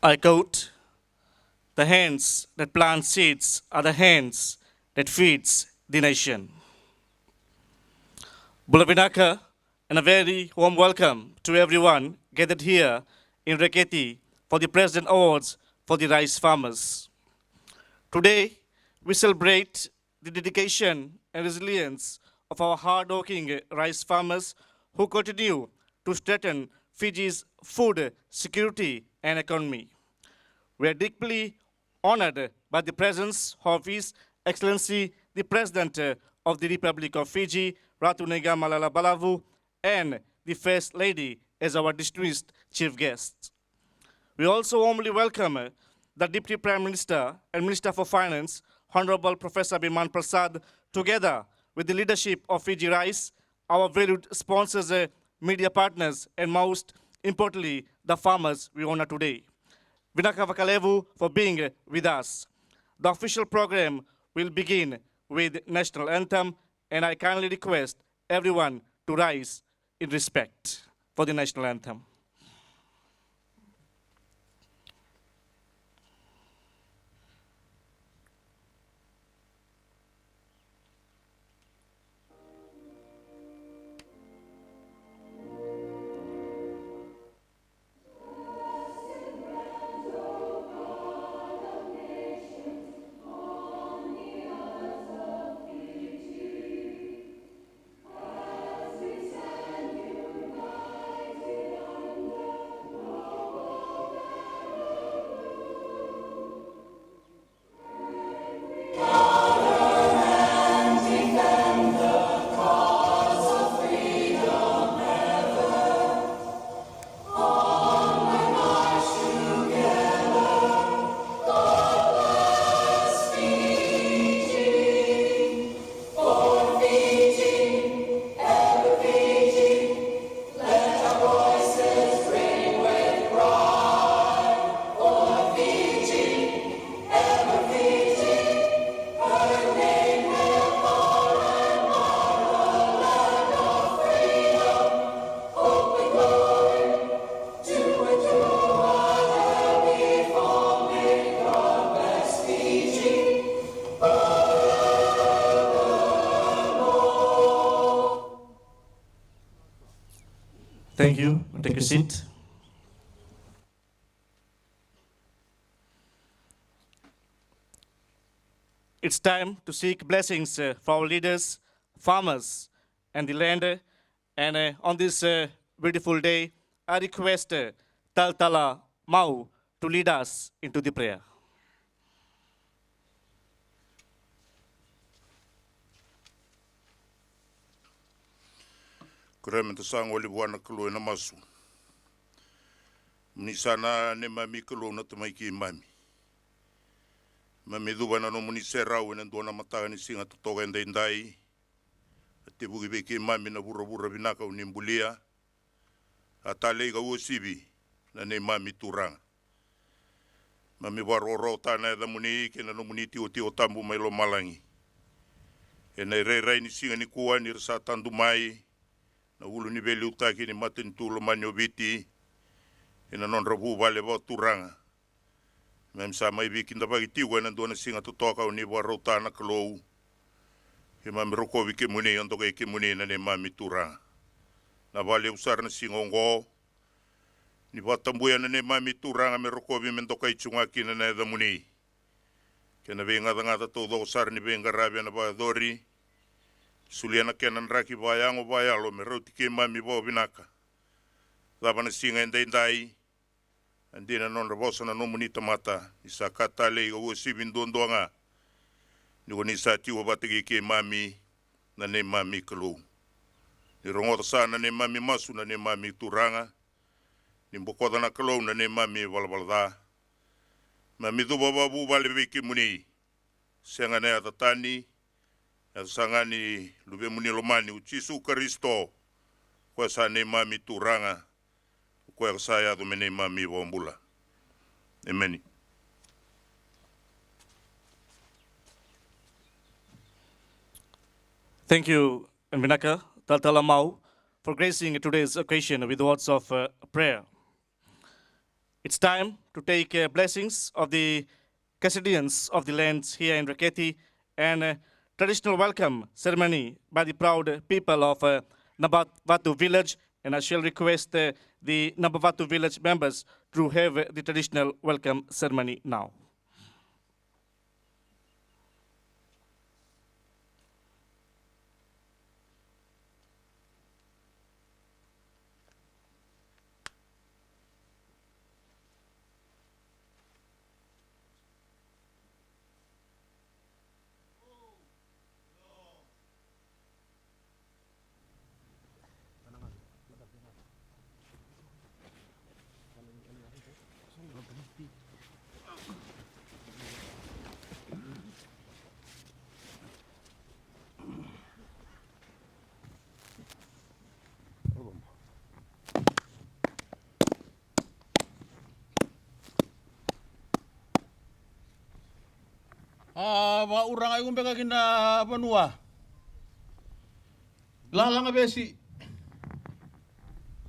I quote, "The hands that plant seeds are the hands that feeds the nation." Bulavinaka, and a very warm welcome to everyone gathered here in Dreketi for the President Awards for the rice farmers. Today, we celebrate the dedication and resilience of our hard-working rice farmers who continue to strengthen Fiji's food security and economy. We are deeply honored by the presence of His Excellency, the President of the Republic of Fiji, Ratu Lalabalavu, and the First Lady as our distinguished chief guests. We also warmly welcome the Deputy Prime Minister and Minister for Finance, Honorable Professor Biman Prasad, together with the leadership of Fiji Rice, our valued sponsors, media partners, and most importantly, the farmers we honor today. Vinaka Vakalevu for being with us. The official program will begin with national anthem, and I kindly request everyone to rise in respect for the national anthem. Thank you. Take a seat. It's time to seek blessings for our leaders, farmers, and the land. And on this beautiful day, I request Taltala Mau to lead us into the prayer. Kurema sango le buana kalo na masu. Mni sana ne mami kalo na tamaiki mami. Mami dubana no muni serau na dona mataga ni singa totoga ndai. Te bugi beki mami na bura binaka unimbulia. Atale ga usibi na ne mami turanga. Mami waroro tana da muni ke na no muni ti o tambu mai lo malangi. E na rei ni singa ni kuwa ni rasa tandu mai. Na ulu ni beli utaki ni matin tulo manyo biti. Ina non rabu vale ba turanga. Mem sa mai biki nda bagi tiwa na dona singa tutoka uni wa rota na kalou. He mami roko vike muni antoka ike muni na ne mami turanga. Na vale usar na singa ongo. Ni batambuya na ne mami turanga me roko vi mentoka ichunga kina na edha muni. Kena venga ngata todo usar ni venga rabia na ba dori. Suliana kenan raki bayango bayalo me roti ke mami bo binaka. Dabana singa ndai. Andina non rabosa na no munita mata. Isa kata le go sibin dondonga. Ni woni sa tiwa batigi ke mami na ne mami kalo. Ni rongo sa na ne mami masu na ne mami turanga. Ni mbokoda na kalo na ne mami Lalabalavu. Mami do babu vale viki muni. Senga ne atatani. Sangani lube muni lomani uchisu Kristo kwa sa ne mami turanga kwa sa ya do mene mami bombula. Amen. Thank you, Vinaka Taltalamau, for gracing today's occasion with words of prayer. It's time to take blessings of the custodians of the lands here in Dreketi and traditional welcome ceremony by the proud people of Nabavatu village. And I shall request the Nabavatu village members to have the traditional welcome ceremony now. Mga urang ay kumbega kina panua. Lalang besi.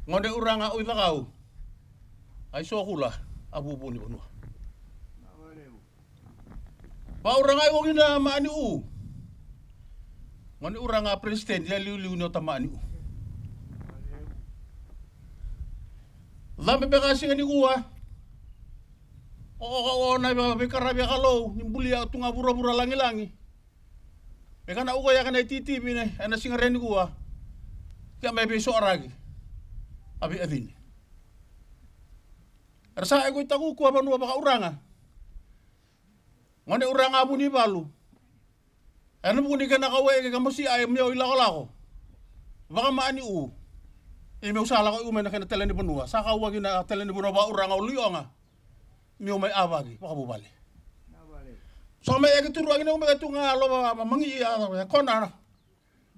Ngonde urang uy bakau. Ay sokula abubu ni panua. Ba urang ay kina maani u. Ngonde urang presiden dia liu no tamani u. Lambe bekasi ngani kuwa. Oo na bekarabi kalau nimbulia tunga bura-bura langi-langi. Bekana uko ya kana titi bine ana singareni kuwa. Kaya may beso aragi. Abi adin. Rasa ay ko itaku kuwa panua baka uranga. Ngone uranga buni balu. Ano buni kana kawe ka mosi ay miyo ilako-lako. Baka maani u. Ime usala ko umena kana teleni panua. Sa kawa kina teleni panua ba uranga ulionga. Miyo may awagi, pakabubali. So may agituruan na mga ito nga alo mangi kona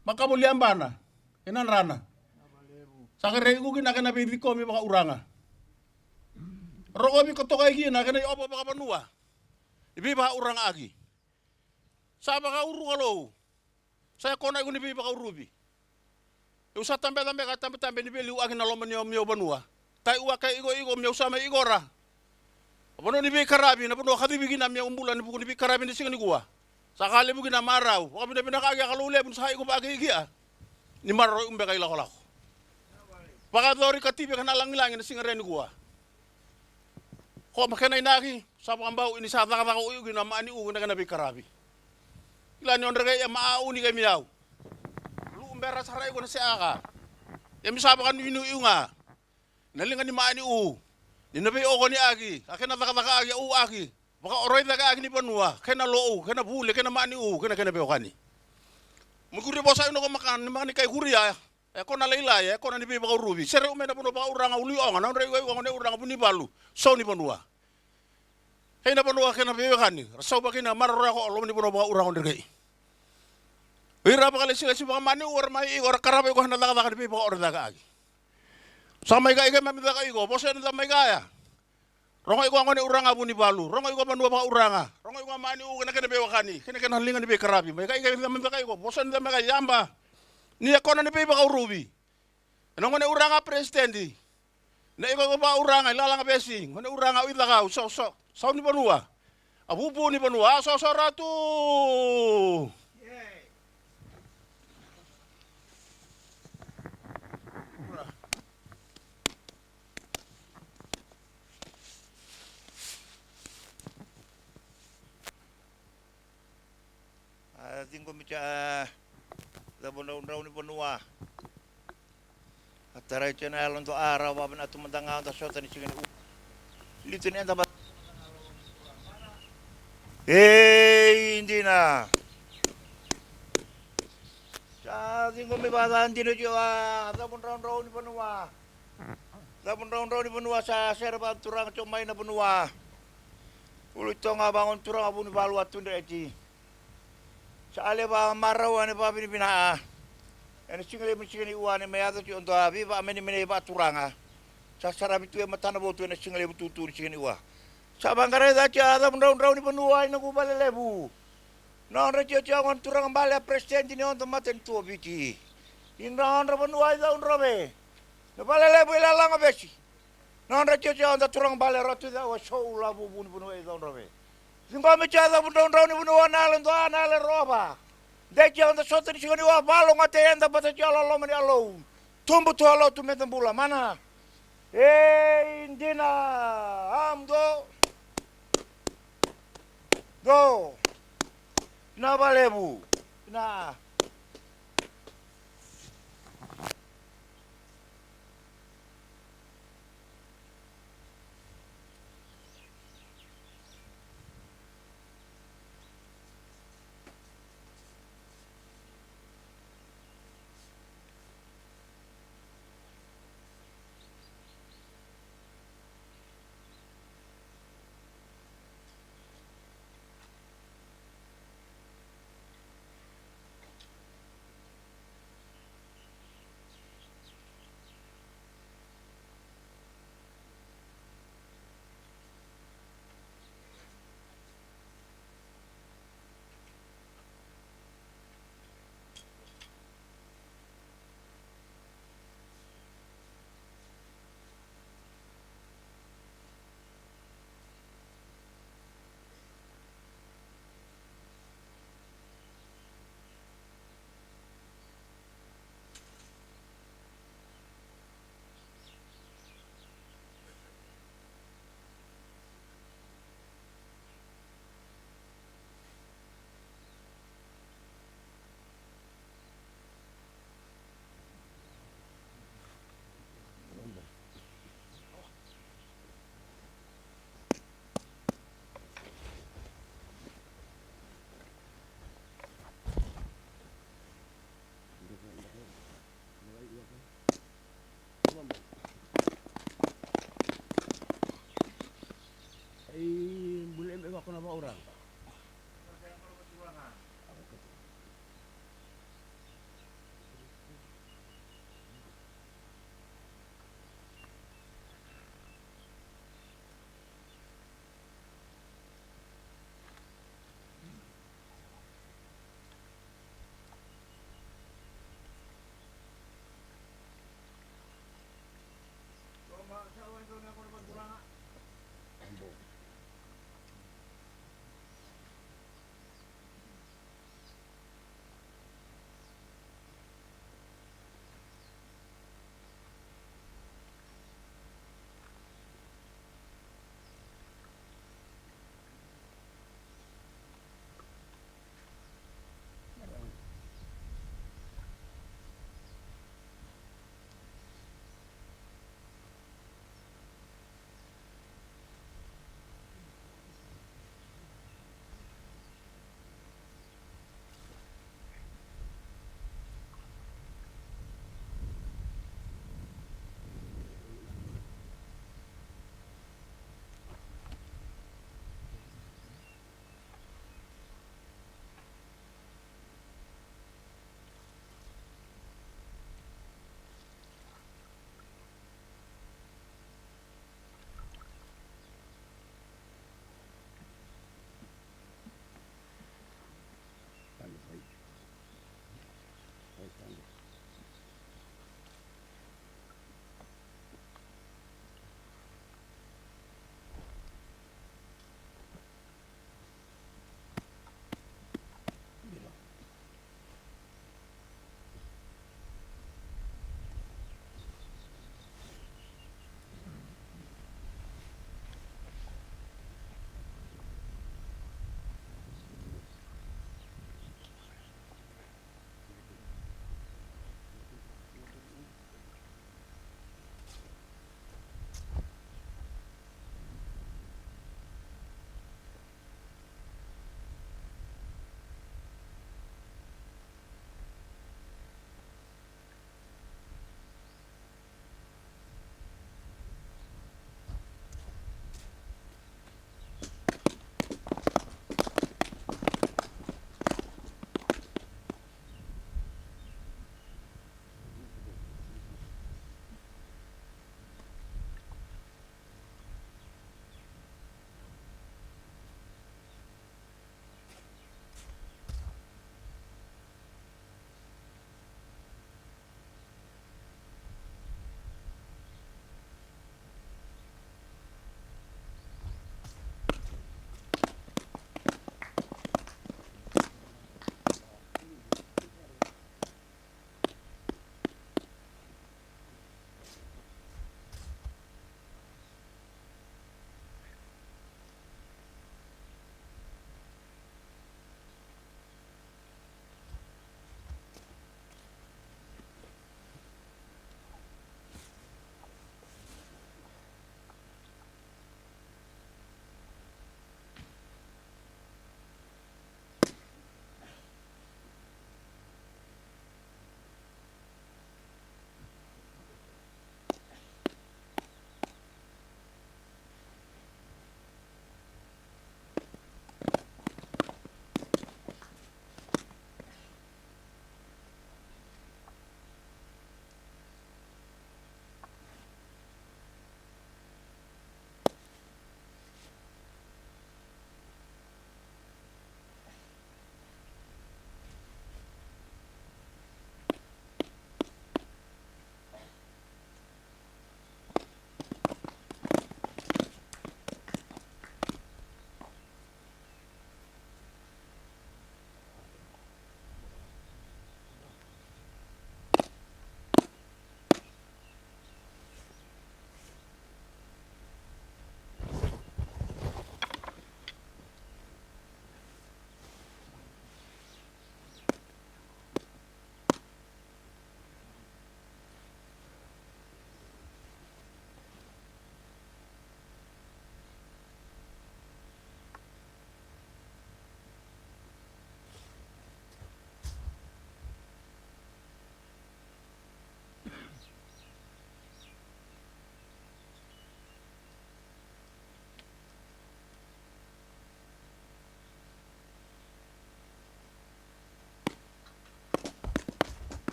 makamulian bana inan rana. Sa kare ko kinakana baby ko mi baka uranga. Roko mi ko to kay gina kana opo baka panua. Ibi baka uranga agi. Sa baka uru alo. Sa kona ko ni bi baka urubi. Usa tambe ni beli agi na loman miyo banua. Tai uwa kay igo miyo sa may igora. Apano ni karabi na pano kadibigin na miya umbulan ni buko ni karabi ni singa ni kuwa. Sakali bugin na maraw. Waka pinakagi kalule pun sa ko pagi giya. Ni maraw umbe kay lako. Pakadori katibi kana lang-lang ni singa ren kuwa. Ko makanay naki sa pambaw ini sa taka ko ugi na maani ugi na kana karabi. Ilan yon regay maauni kay miyaw. Lu umbera saray ko na si aka. Yami saba kan inu nga. Nalingan ni maani u. Inabi oko ni agi, akena taka agi u agi. Baka oroy taka agi ni panua, kena loo, kena bule, kena mani u, kena be okani. Muguri bosa ino ko makan, ni kay kuria. Ko na leila ya, ko na ni baka rubi. Sere umena puno baka uranga uli onga, na rei ko ne uranga puni balu. So ni panua. Kena panua kena be okani. Rasaw ba kena marora ko olo ni puno baka uranga ndrei. Ira baka lesi baka mani u or mai or karabe ko na taka ni baka or taka agi. Samay ka mamita ka igo, bosa na may kaya. Rongo iko ngone uranga buni balu, rongo iko manua baka uranga, rongo iko mani u kana be wakani, kana halinga ni be karabi. May ka mamita ka igo, bosa na may yamba. Ni akona ni be baka urubi. Ano ngone uranga presidenti. Na iko ba uranga ilalanga besi, ngone uranga uitaka so ni banua. Abubu ni banua, so Ratu. Tingko mica labon-labon ni panua. Ataray channel untuk araw waban atu mentanga untuk shot ni chicken. Litu ni anda. Hindi na. Sa tingko mi bata hindi na jiwa labon-labon ni panua. Labon-labon ni panua sa serba turang comay na panua. Ulit to nga bangon turang abun balu atun Dreketi. Sa ale ba maraw ani pa pinipinaa. Ani single ni uwan ni mayato ti onto abi ba meni ba turanga. Sa sarabi tu matana bo tu na single tutu ni uwa. Sa bangkare da cha da raw ni panuwa na kubalelebu. Non rejo cha ngon turang bale presiden ni onto maten tu biti. In ron ra panuwa da un robe. Na balelebu ilalang abesi. Non ra tio anda turang bale Ratu da wa show la bu bunu e don rove. Singa me cha da bu don rauni bunu analen do analen roba. De tio anda sota ni sigoni wa balo ngate enda bata tio lo mani alo. Tumbu tu alo tu metan bula mana. Indina am do na balebu na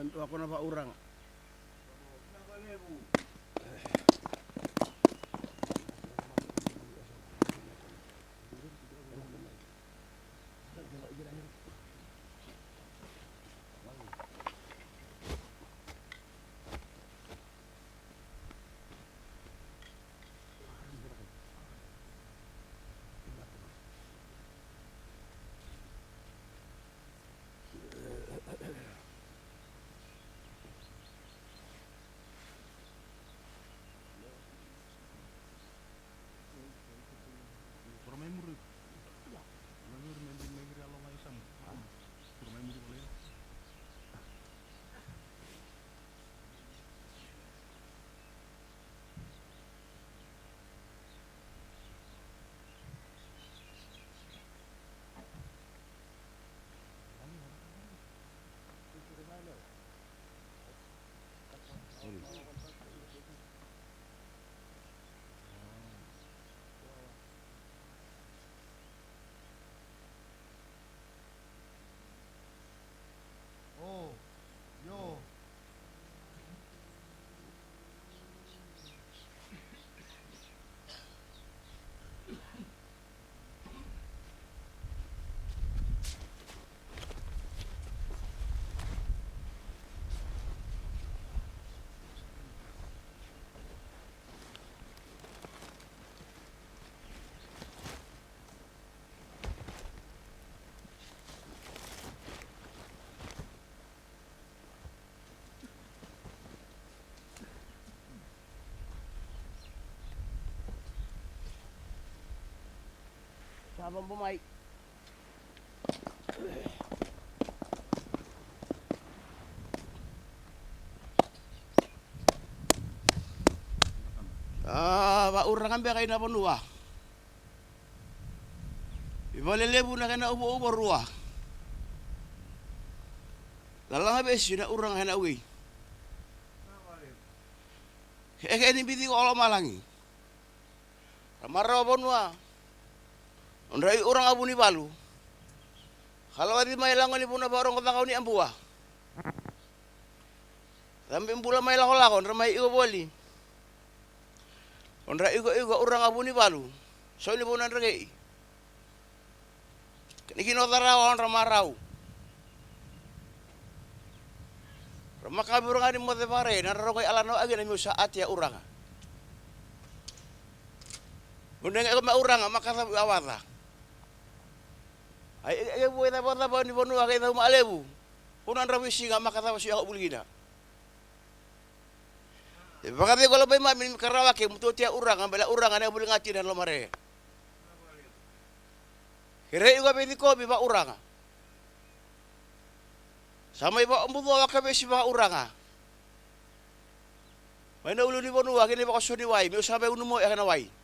Bantu ako na ba urang? Oh, yo. Sabang bumay. Maurangan ba kayo na panua? Ibalelebu na kayo na ubo-ubo ruwa. Lalang abes yun na urang na uwi. Kaya nibiti ko ala malangi. Ramaraw panua. Ondrai urang abu ni balu. Kalau adi may langon ni puna barong kata kau ni ambua. Sampai bulan may lakon ramai igo boli. Ondrai igo urang abu ni balu. So ni puna Dreketi. Kini taraw on ramarau. Ramaka burung adi mo te pare nararo koy alano agi na musa atia urang. Undang ko maurang makasa awata. Ay buhay na bata ni Bono kay daw maalebu. Punan rawisi nga makatawa siya ako bulgina. Bakit ko labay mamin karawake mututia urang ang bala urang ana bulng ati na lomare. Kire ko pedi ko ba urang. Samay ba umbudo ka be si ba urang. May naulo ni Bono kini ba ko suni wai, mi usabe unu mo ya kana wai.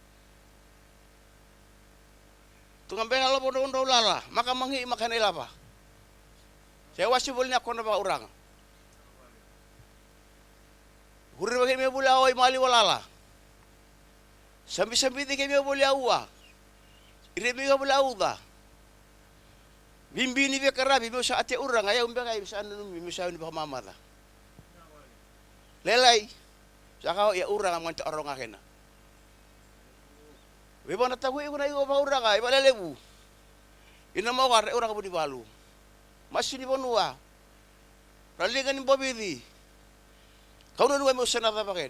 Tungan bela lo bono ndo lala, maka mangi makan ilapa. Saya wasibul ni ako na ba urang. Huri bagi me bula oi mali walala. Sambi-sambi di kemi bula uwa. Ire mi bula uda. Bimbi ni be karabi mo sa ate urang ay umbe kay sa anu mi sa ni ba mamata. Lelai. Saka ya urang ang ta arong akin na. Weba na tagu ko na iyo pa urang ay balalebu. Ina mo ka urang ko di balu. Masih di Bonua. Ralingan ni Bobidi. Kau na mo sanata pa ken.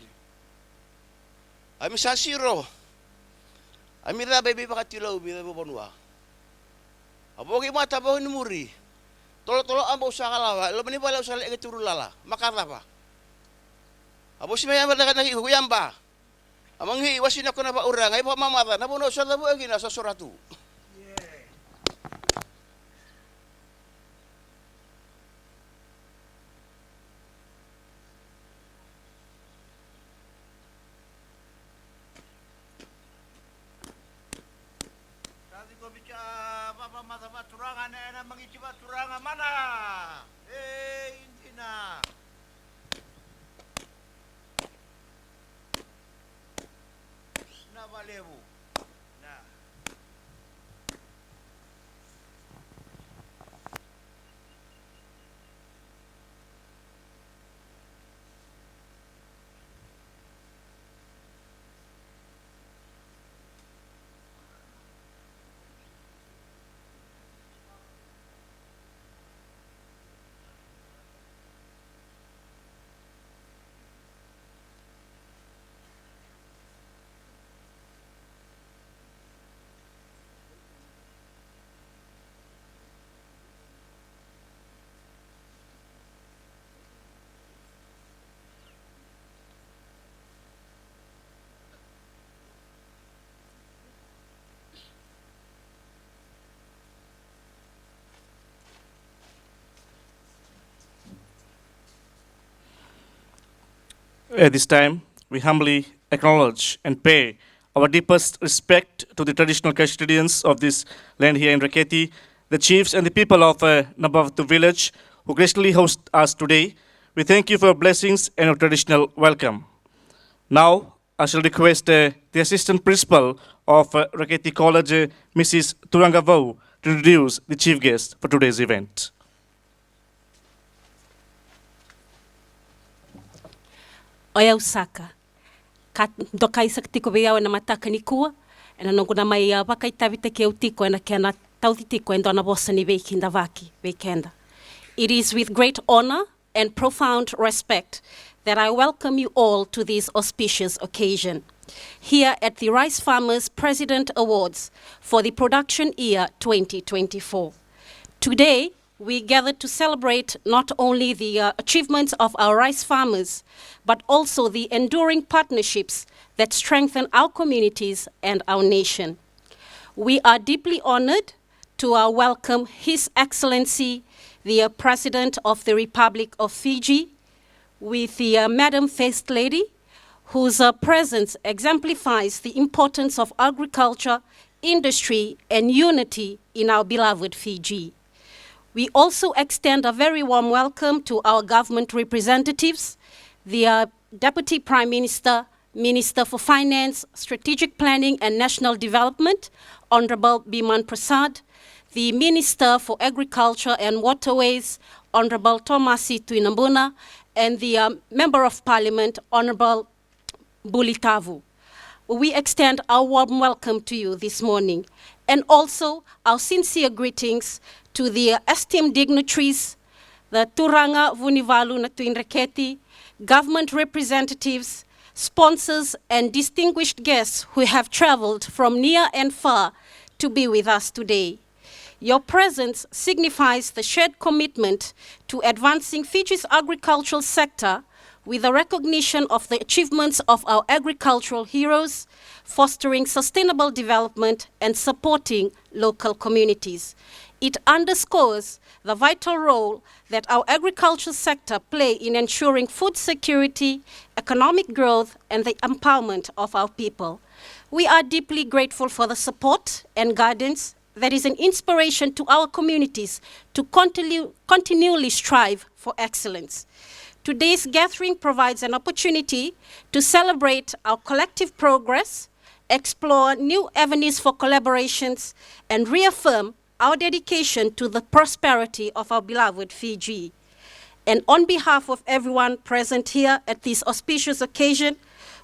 Ami sa siro. Ami ra baby pa katilaw bi Bonua. Abo ki mata ba ni muri. Tolo-tolo ambo sa kalawa, lo ni bala sa legi turulala. Makata pa. Abo si mayamba na kanang ikuyamba. Amang hiwasin ako na ba urang ay pa mamata na puno sa labo agi na sa Ratu. Tadi ko bicara papa mata turangan na mangijiba turangan mana? Hindi na. Lalabalavu. Na. At this time, we humbly acknowledge and pay our deepest respect to the traditional custodians of this land here in Dreketi, the chiefs and the people of Nabavatu village who graciously host us today. We thank you for your blessings and your traditional welcome. Now, I shall request the Assistant Principal of Dreketi College, Mrs. Turangavau, to introduce the chief guest for today's event. Oya usaka. Ka doka isak tiko bea na mataka ni kua. Ena nongo na mai waka itavite ke utiko ena kena tautitiko endo na bosa ni veikinda vaki, veikenda. It is with great honor and profound respect that I welcome you all to this auspicious occasion here at the Rice Farmers President Awards for the production year 2024. Today, we gathered to celebrate not only the achievements of our rice farmers, but also the enduring partnerships that strengthen our communities and our nation. We are deeply honored to welcome His Excellency, the President of the Republic of Fiji, with the Madam First Lady, whose presence exemplifies the importance of agriculture, industry, and unity in our beloved Fiji. We also extend a very warm welcome to our government representatives, the Deputy Prime Minister, Minister for Finance, Strategic Planning and National Development, Honorable Biman Prasad, the Minister for Agriculture and Waterways, Honorable Tomasi Tuinambuna, and the Member of Parliament, Honorable Bulitavu. We extend our warm welcome to you this morning, and also our sincere greetings to the esteemed dignitaries, the Turanga Vunivalu na Dreketi, government representatives, sponsors, and distinguished guests who have traveled from near and far to be with us today. Your presence signifies the shared commitment to advancing Fiji's agricultural sector with the recognition of the achievements of our agricultural heroes, fostering sustainable development and supporting local communities. It underscores the vital role that our agricultural sector play in ensuring food security, economic growth, and the empowerment of our people. We are deeply grateful for the support and guidance that is an inspiration to our communities to continually strive for excellence. Today's gathering provides an opportunity to celebrate our collective progress, explore new avenues for collaborations, and reaffirm our dedication to the prosperity of our beloved Fiji. And on behalf of everyone present here at this auspicious occasion,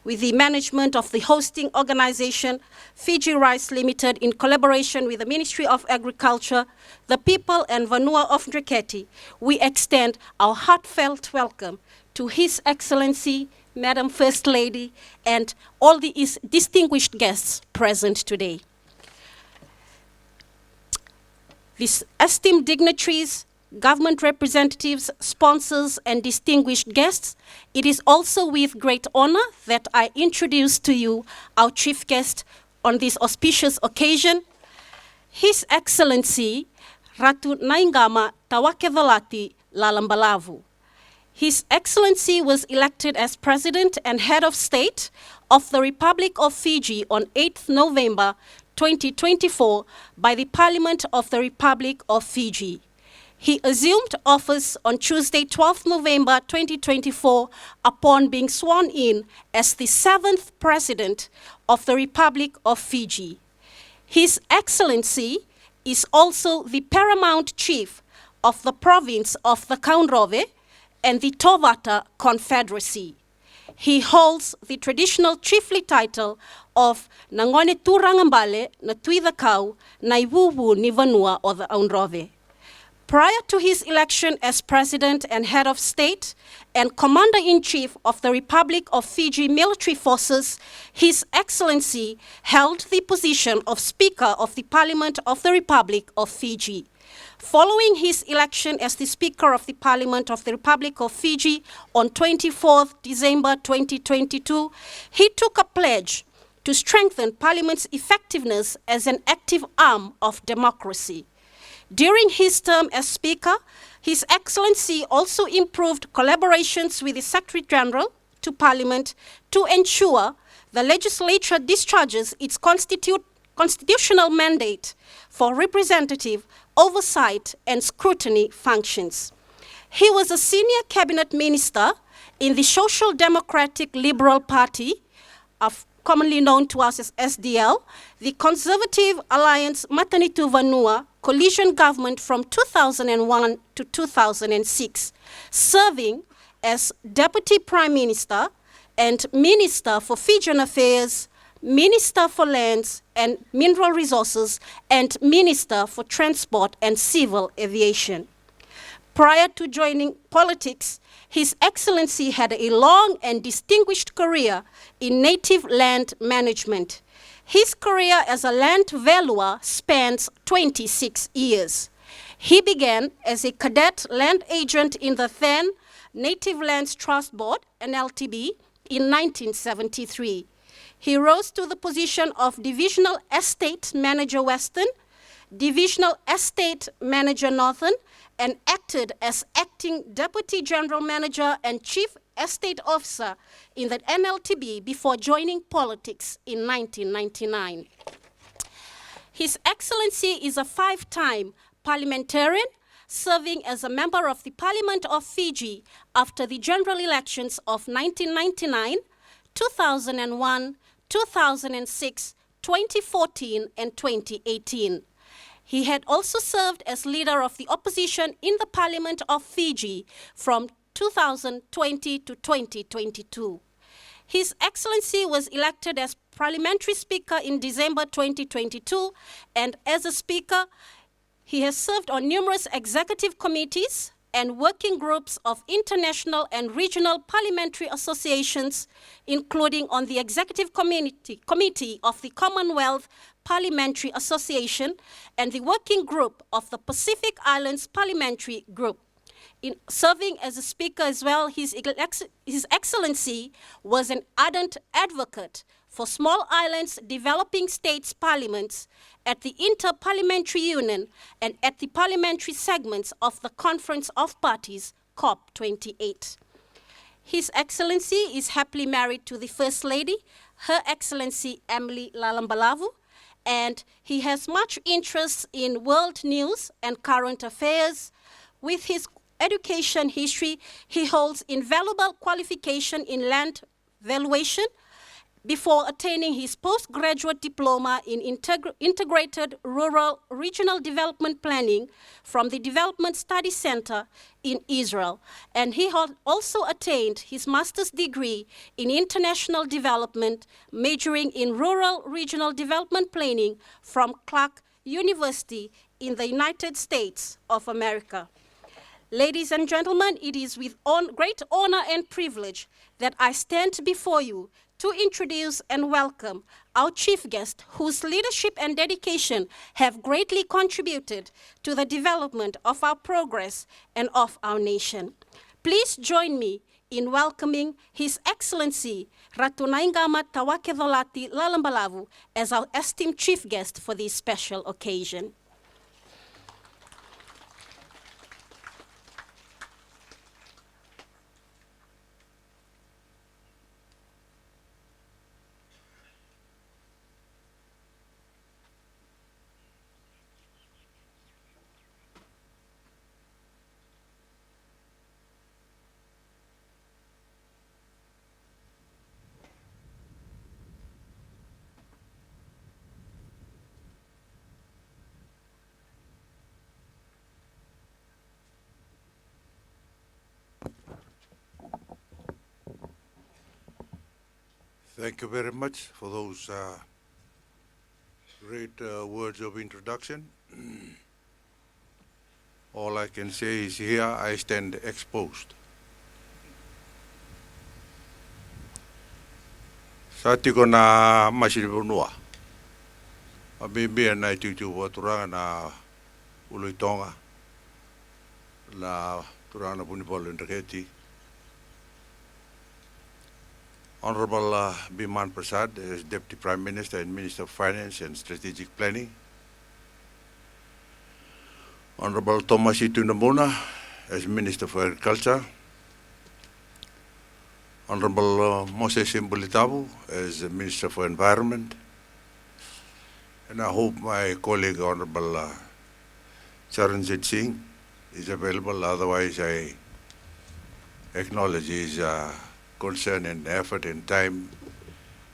with the management of the hosting organization, Fiji Rice Limited, in collaboration with the Ministry of Agriculture, the people and Vanua of Dreketi, we extend our heartfelt welcome to His Excellency, Madam First Lady, and all the distinguished guests present today. These esteemed dignitaries, government representatives, sponsors, and distinguished guests, it is also with great honor that I introduce to you our chief guest on this auspicious occasion, His Excellency Ratu Naiqama Tawakedolati Lalabalavu. His Excellency was elected as President and Head of State of the Republic of Fiji on 8th November 2024 by the Parliament of the Republic of Fiji. He assumed office on Tuesday, 12th November 2024 upon being sworn in as the 7th President of the Republic of Fiji. His Excellency is also the paramount chief of the province of the Kaunrove and the Tovata Confederacy. He holds the traditional chiefly title of Nangone Turangambale na Tuidakau na Iwuwu ni Vanua o the Aunrove. Prior to his election as President and Head of State and Commander-in-Chief of the Republic of Fiji Military Forces, His Excellency held the position of Speaker of the Parliament of the Republic of Fiji. Following his election as the Speaker of the Parliament of the Republic of Fiji on 24th December 2022, he took a pledge to strengthen Parliament's effectiveness as an active arm of democracy. During his term as Speaker, His Excellency also improved collaborations with the Secretary General, to Parliament to ensure the legislature discharges its constitutional mandate for representative oversight and scrutiny functions. He was a senior cabinet minister in the Social Democratic Liberal Party, commonly known to us as SDL, the Conservative Alliance Matanitu Vanua coalition government from 2001 to 2006, serving as Deputy Prime Minister and Minister for Fijian Affairs, Minister for Lands and Mineral Resources, and Minister for Transport and Civil Aviation. Prior to joining politics, His Excellency had a long and distinguished career in native land management. His career as a land valuer spans 26 years. He began as a cadet land agent in the then Native Lands Trust Board, NLTB, in 1973. He rose to the position of Divisional Estate Manager Western, Divisional Estate Manager Northern, and acted as acting Deputy General Manager and Chief Estate Officer in the NLTB before joining politics in 1999. His Excellency is a 5-time parliamentarian, serving as a member of the Parliament of Fiji after the general elections of 1999, 2001, 2006, 2014, and 2018. He had also served as leader of the opposition in the Parliament of Fiji from 2020 to 2022. His Excellency was elected as Parliamentary Speaker in December 2022, and as a Speaker, he has served on numerous executive committees and working groups of international and regional parliamentary associations, including on the Executive Committee of the Commonwealth Parliamentary Association and the Working Group of the Pacific Islands Parliamentary Group. In serving as a speaker as well, His Excellency was an ardent advocate for small islands developing states parliaments at the Inter-Parliamentary Union and at the parliamentary segments of the Conference of Parties, COP28. His Excellency is happily married to the First Lady, Her Excellency Emily Lalabalavu, and he has much interest in world news and current affairs. With his education history, he holds invaluable qualification in land valuation before attaining his postgraduate diploma in integrated rural regional development planning from the Development Study Center in Israel. And he had also attained his master's degree in international development, majoring in rural regional development planning from Clark University in the United States of America. Ladies and gentlemen, it is with great honor and privilege that I stand before you to introduce and welcome our chief guest, whose leadership and dedication have greatly contributed to the development of our progress and of our nation. Please join me in welcoming His Excellency Ratu Naiqama Lalabalavu as our esteemed chief guest for this special occasion. Thank you very much for those great words of introduction. All I can say is here I stand exposed. Sa tiko na masiripunua. Mabibia na itiutiu waturanga na Uluitonga. La turanga punipolo Dreketi. Honorable Biman Prasad as Deputy Prime Minister and Minister of Finance and Strategic Planning. Honorable Thomas Tunamona as Minister for Agriculture. Honorable Moses Imbulitabu as the Minister for Environment, and I hope my colleague Honorable Charanjit Singh is available. Otherwise, I acknowledge his concern and effort and time,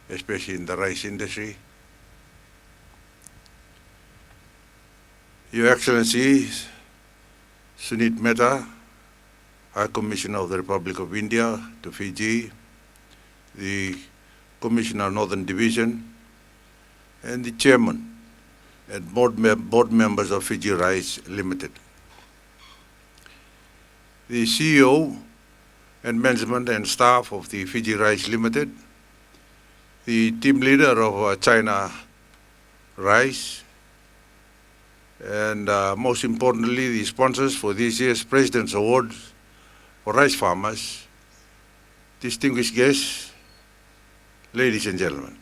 especially in the rice industry. Your Excellency, Sunit Mehta, High Commissioner of the Republic of India to Fiji, the Commissioner Northern Division, and the Chairman and board members of Fiji Rice Limited. The CEO and management and staff of the Fiji Rice Limited, the team leader of China Rice, and most importantly, the sponsors for this year's President's Awards for Rice Farmers, distinguished guests, ladies and gentlemen.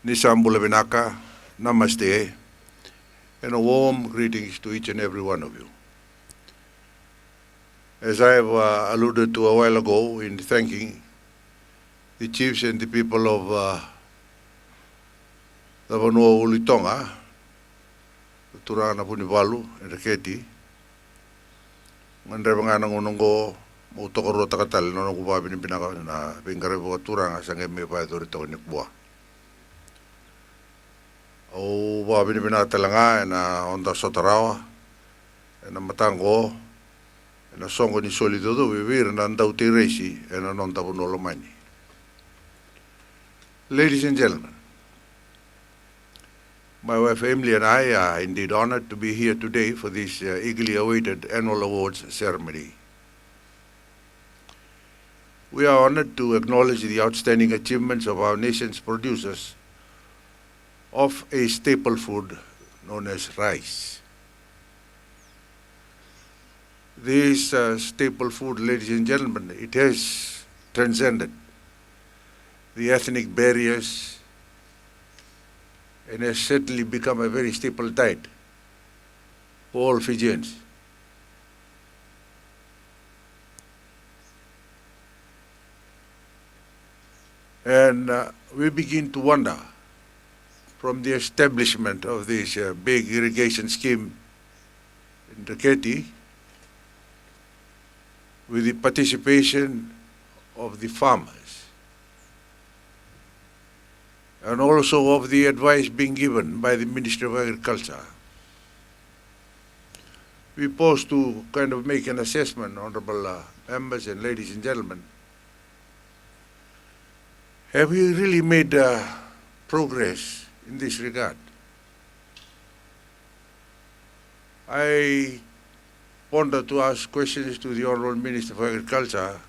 Nisambula Vinaka, Namaste, and a warm greetings to each and every one of you. As I have alluded to a while ago in thanking the chiefs and the people of the Vanua Ulitonga, Turana Muanidevo, and Dreketi, Mandrevanga Nongo, Mutokoro Takatal, no Gubabi Pinaka, Pingarevo Turanga, Sangame by the Ritonikwa. O Babi Pinatalanga, and on the Sotarawa, and a Matango, and a song on the Solido, we were an Andauti Resi, and an Ontabunolomani. Ladies and gentlemen, my wife Emily and I are indeed honored to be here today for this eagerly awaited annual awards ceremony. We are honored to acknowledge the outstanding achievements of our nation's producers of a staple food known as rice. This staple food, ladies and gentlemen, it has transcended the ethnic barriers and has certainly become a very staple diet for all Fijians. And we begin to wonder, from the establishment of this big irrigation scheme in Dreketi, with the participation of the farmers, and also of the advice being given by the Ministry of Agriculture, we pause to kind of make an assessment, honorable members and ladies and gentlemen. Have we really made progress in this regard? I wanted to ask questions to the Honorable Minister for Agriculture.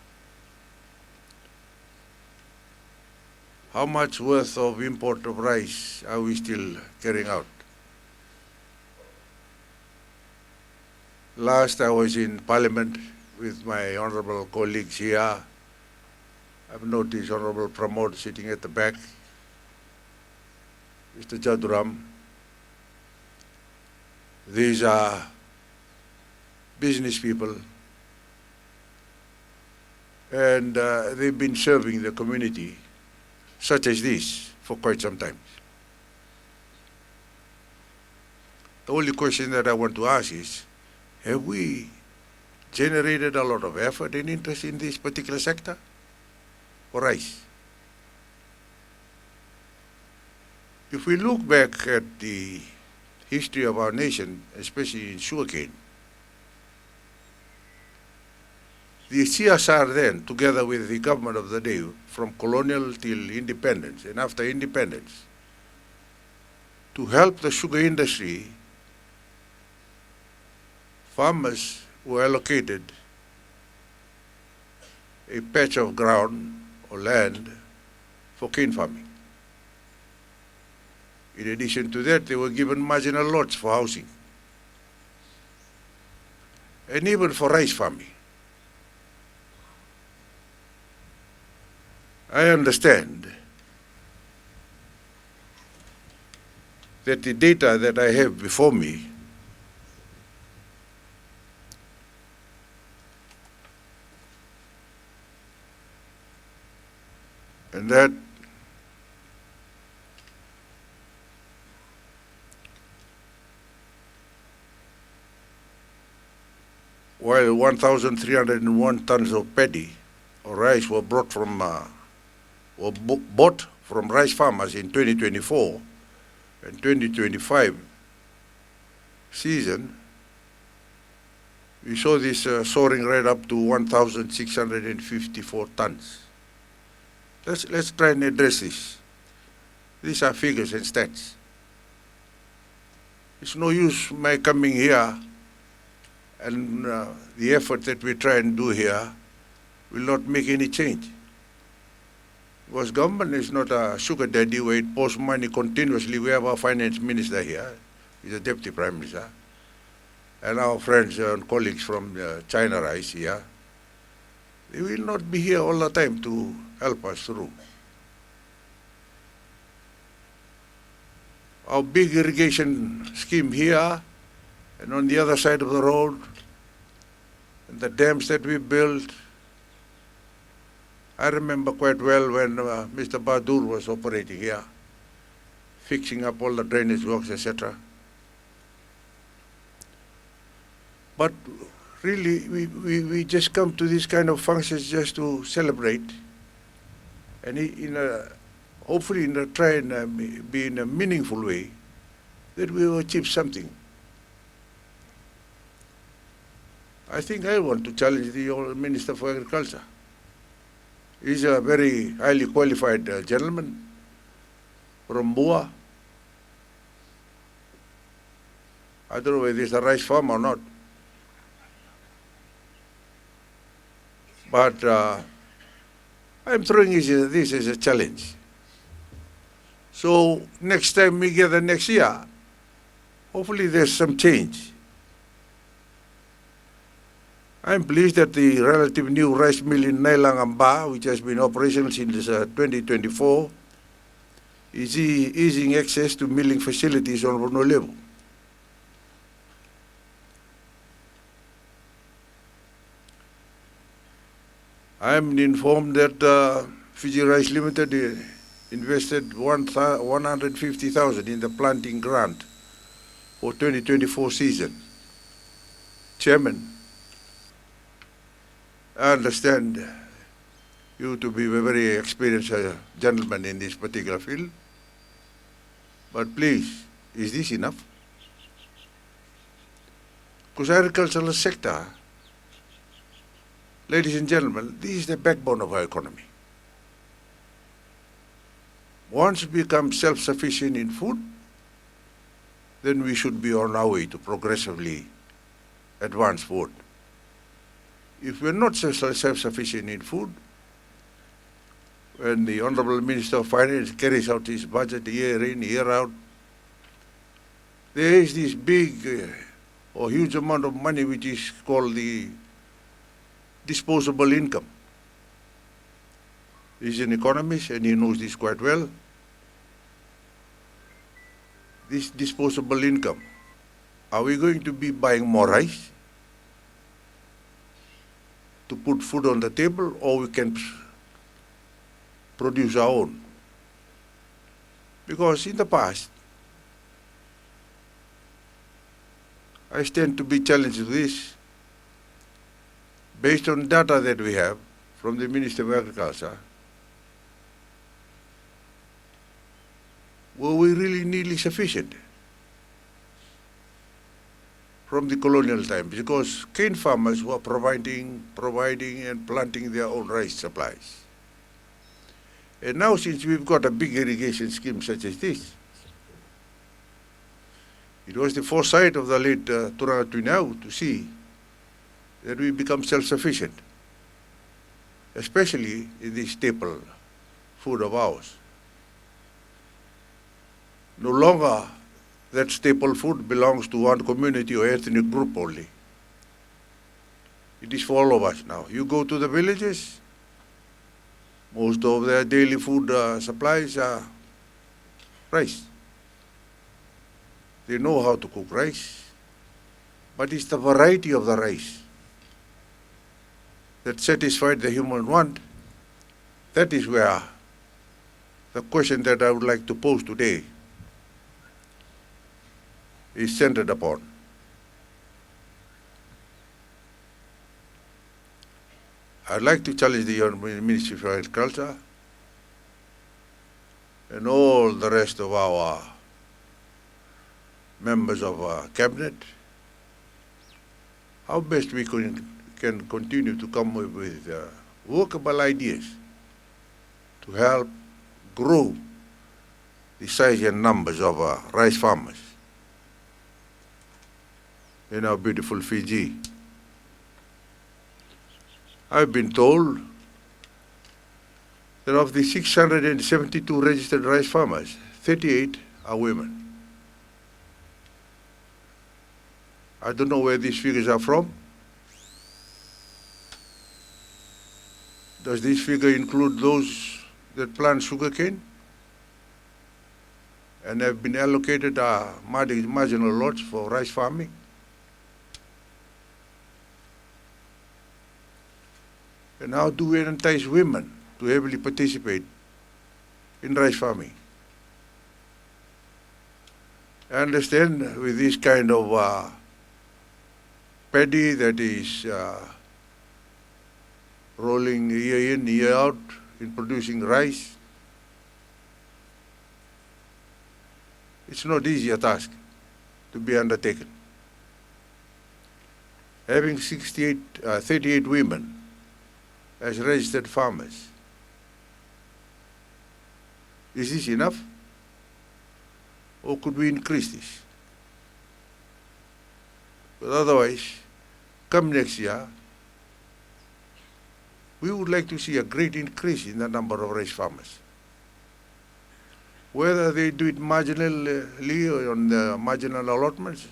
How much worth of import of rice are we still carrying out? Last I was in Parliament with my honorable colleagues here. I've noticed Honorable Pramod sitting at the back, Mr. Dharam. These are business people, and they've been serving the community such as this for quite some time. The only question that I want to ask is, have we generated a lot of effort and interest in this particular sector for rice? If we look back at the history of our nation, especially in sugarcane, the CSR then, together with the government of the day, from colonial till independence and after independence, to help the sugar industry, farmers were allocated a patch of ground or land for cane farming. In addition to that, they were given marginal lots for housing, and even for rice farming. I understand that the data that I have before me while 1,301 tons of paddy or rice were bought from rice farmers in 2024 and 2025 season, we saw this soaring right up to 1,654 tons. Let's try and address this. These are figures and stats. It's no use my coming here and the effort that we try and do here will not make any change. Because government is not a sugar daddy where it pours money continuously. We have our finance minister here, he's a deputy prime minister, and our friends and colleagues from China Rice here. They will not be here all the time to help us through. Our big irrigation scheme here and on the other side of the road, and the dams that we built. I remember quite well when Mr. Bahadur was operating here, fixing up all the drainage works, etc. But really, we just come to these kind of functions just to celebrate, and hopefully try and be in a meaningful way that we will achieve something. I think I want to challenge the old Minister for Agriculture. He's a very highly qualified gentleman from Bua. I don't know whether he's a rice farmer or not. But I'm throwing this as a challenge. So next time we gather next year, hopefully there's some change. I'm pleased that the relative new rice mill in Naiqama, which has been operational since 2024, is easing access to milling facilities on Muanidevo. I'm informed that Fiji Rice Limited invested 150,000 in the planting grant for 2024 season. Chairman, I understand you to be a very experienced gentleman in this particular field, but please, is this enough? Because agricultural sector, ladies and gentlemen, this is the backbone of our economy. Once we become self-sufficient in food, then we should be on our way to progressively advance food. If we're not self-sufficient in food, when the Honorable Minister of Finance carries out his budget year in, year out, there is this big or huge amount of money which is called the disposable income. He's an economist and he knows this quite well. This disposable income, are we going to be buying more rice to put food on the table, or we can produce our own? Because in the past, I stand to be challenged with this. Based on data that we have from the Minister of Agriculture, were we really nearly sufficient from the colonial times? Because cane farmers were providing and planting their own rice supplies. And now, since we've got a big irrigation scheme such as this, it was the foresight of the late Ratu to see that we become self-sufficient, especially in this staple food of ours. No longer that staple food belongs to one community or ethnic group only. It is for all of us now. You go to the villages, most of their daily food supplies are rice. They know how to cook rice, but it's the variety of the rice that satisfied the human want. That is where the question that I would like to pose today is centered upon. I'd like to challenge the Ministry of Agriculture and all the rest of our members of our cabinet, how best we can continue to come up with workable ideas to help grow the size and numbers of rice farmers in our beautiful Fiji. I've been told that of the 672 registered rice farmers, 38 are women. I don't know where these figures are from. Does this figure include those that plant sugarcane and have been allocated marginal lots for rice farming? And how do we entice women to heavily participate in rice farming? I understand with this kind of paddy that is rolling year in, year out in producing rice, it's not easy a task to be undertaken. Having 38 women as registered farmers, is this enough? Or could we increase this? But otherwise, come next year, we would like to see a great increase in the number of rice farmers. Whether they do it marginally or on the marginal allotments,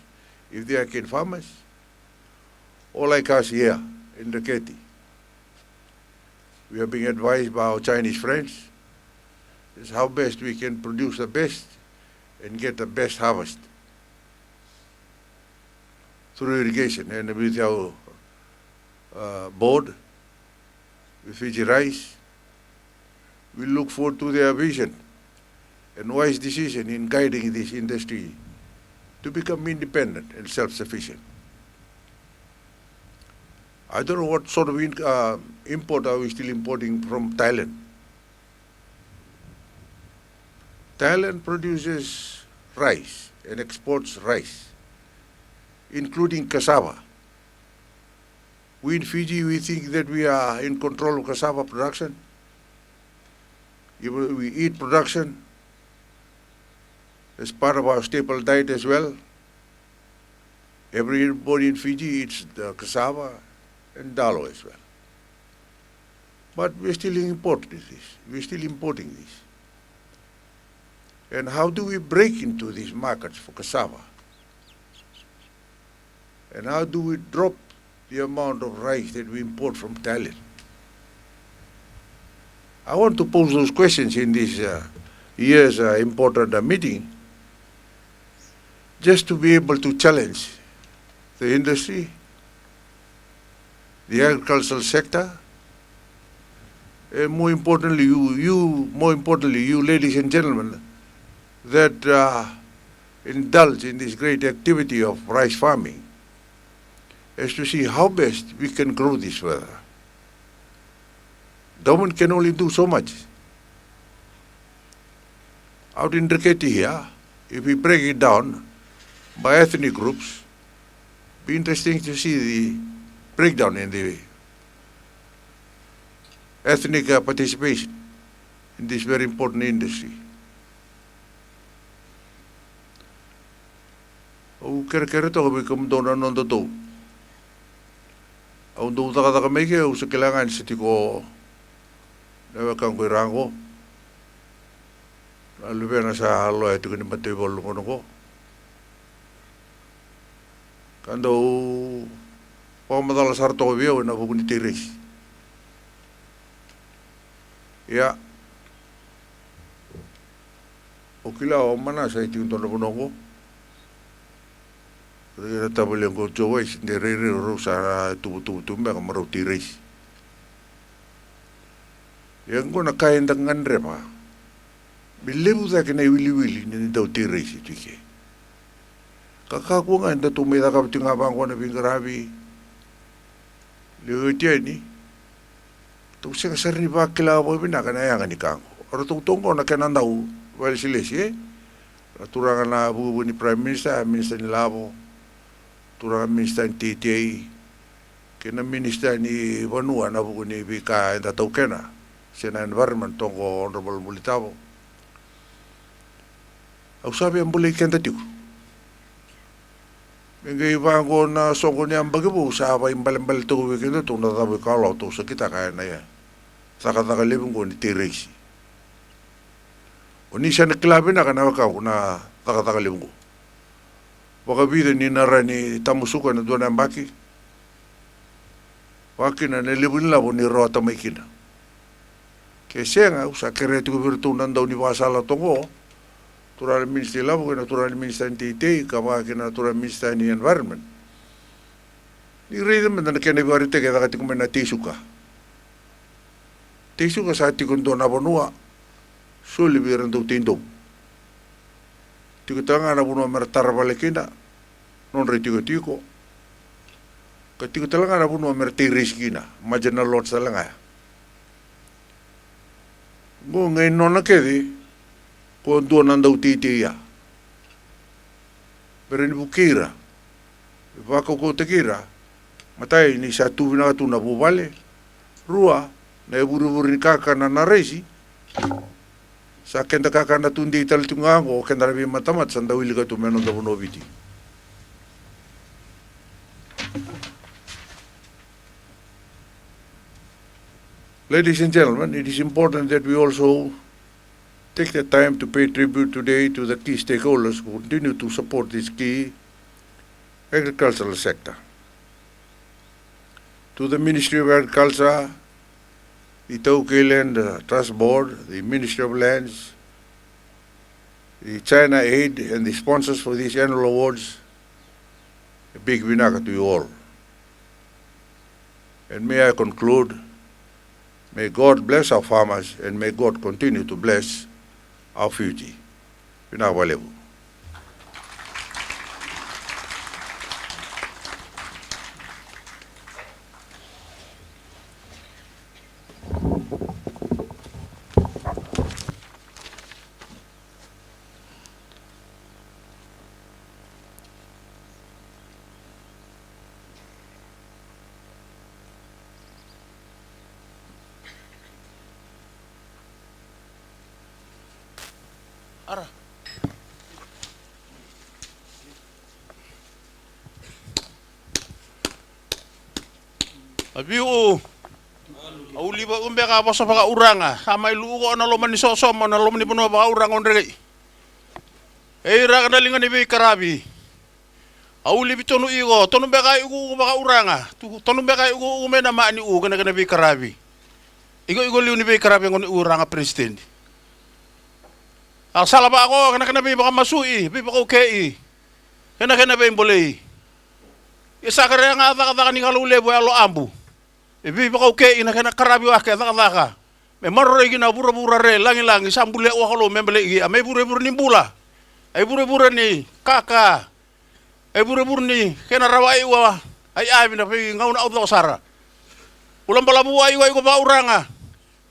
if they are cane farmers, or like us here in Dreketi. We are being advised by our Chinese friends is how best we can produce the best and get the best harvest through irrigation. And with our board, with Fiji Rice, we look forward to their vision and wise decision in guiding this industry to become independent and self-sufficient. I don't know what sort of import are we still importing from Thailand. Thailand produces rice and exports rice, including cassava. We in Fiji, we think that we are in control of cassava production. We eat production as part of our staple diet as well. Everybody in Fiji eats the cassava and dalo as well. But we're still importing this. We're still importing this. And how do we break into these markets for cassava? And how do we drop the amount of rice that we import from Thailand? I want to pose those questions in this year's important meeting, just to be able to challenge the industry, the agricultural sector, and more importantly, you ladies and gentlemen, that indulge in this great activity of rice farming, is to see how best we can grow this further. Government can only do so much. Out in Dreketi here, if we break it down by ethnic groups, be interesting to see the breakdown in the ethnic participation in this very important industry. O kere to ko kum dona non do. Au do taka meke o se kelangan se tiko na kang ko rango. Na lubena sa halo e tukini mate bolu kono ko. Kando pa madala sarto vio na bukuni tiris. Ya. O kila o mana sa iti untono kono ko. Rera tabele ko jowa isinde rere ro sa tu me ka maro tiris. Yang ko na kain dangan repa. Bilebu da kena wili ni dau tiris tike. Kakaku nga nda tumeda ka tinga bang ko na bingarabi. Leo tieni Tu se kasarni ba kila bo bina kana yang ni kang. Ora tu tongo na kana ndau wal silesi. Turanga na bu ni prime minister, minister ni labo. Turanga minister ni TTA. Kena minister ni Vanua na bu ni bika da tokena. Sena environment tongo honorable Muanidevo. Au sabi ang bulay kenta tiyo. Ngay ibango na songo niya ang bagibo sa abay imbal-imbal ito weekend ito na tabi kalaw ito sa kita kaya na yan. Saka-takalibong ko ni T-Race. O ni siya naklabi na kanawakaw na saka-takalibong ko. Baka bida ni nara ni tamusuka na doon ang baki. Baki na nilibin labo ni Rata may kina. Kaya siya nga, sa kireti ko birtunan daw ni Basala tongo, natural minister labo, natural minister ni TT, kapag natural minister ni environment. Ni rito man na nakinagwarite kaya nakati kumain na tisu ka. Tisu ka sa ati kundo na banua, suli biran daw tindog. Tiko tanga na bunua meratara balekina, non rito tiko. Katiko talaga na bunua meratiris kina, majan na lot sa langaya. Ngo ngayon non na kedi, kung doon ang daw titiya. Pero ni bukira, baka ko tekira, matay ni sa tuwi na ito na bubale, rua, na iburu-buru ni kaka na naresi, sa kenda kaka na tundi ital tungango, kenda nabi matamat, sandawili ka tumenon da bunobiti. Ladies and gentlemen, it is important that we also take the time to pay tribute today to the key stakeholders who continue to support this key agricultural sector. To the Ministry of Agriculture, the Pte Ltd Trust Board, the Ministry of Lands, the China Aid, and the sponsors for these annual awards, a big winaka to you all. And may I conclude, may God bless our farmers and may God continue to bless our Fiji. Lalabalavu. Ara. Abiu. Auli ba umbe ka pa sa pakauranga. Sama iluko na loman ni Sosom na loman ni puno pakaurang on regi. Ra na lingan ni Karabi. Auli bitonu igo, tonu be ka igu pakauranga. Tonu be ka igu umena ma ni u kana kana Karabi. Igo liu ni Karabi ngon uranga president. Asala ba ako, kana baka masui, baka okay. Kana boleh. Isa ka rin nga taka ni kalulebo alo ambu. Baka okay, kana karabi wa ka taka. May maroy gina bura-bura re, langi-langi, sambule wa kalo membele igi, may bura-bura ni bula. Ay bura-bura ni kaka. Ay bura-bura ni kana rawa iwa. Ay na ngauna auto sara. Ulang balabu ay ko ba uranga.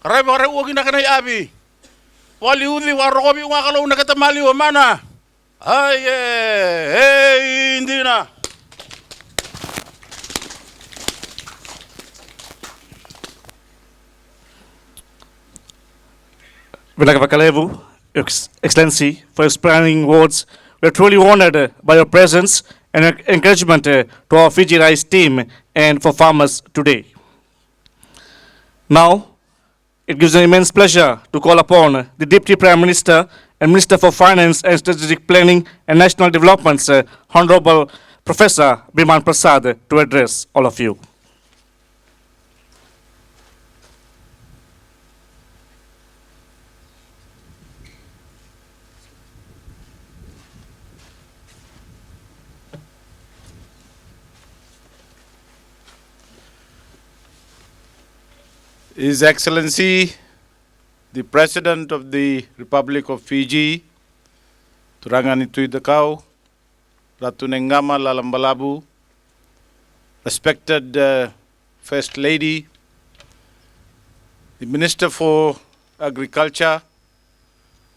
Karay uwa gina kana abi. Wali udi warokobi nga kalau nakatamali wa mana. Ay hindi na. Lalabalavu, Excellency, for inspiring words. We are truly honored by your presence and encouragement to our Fiji Rice team and for farmers today. Now, it gives an immense pleasure to call upon the Deputy Prime Minister and Minister for Finance and Strategic Planning and National Development, Honorable Professor Biman Prasad, to address all of you. His Excellency, the President of the Republic of Fiji, Turangan Ituidakau, Ratu Naiqama, Lalabalavu, respected First Lady, the Minister for Agriculture,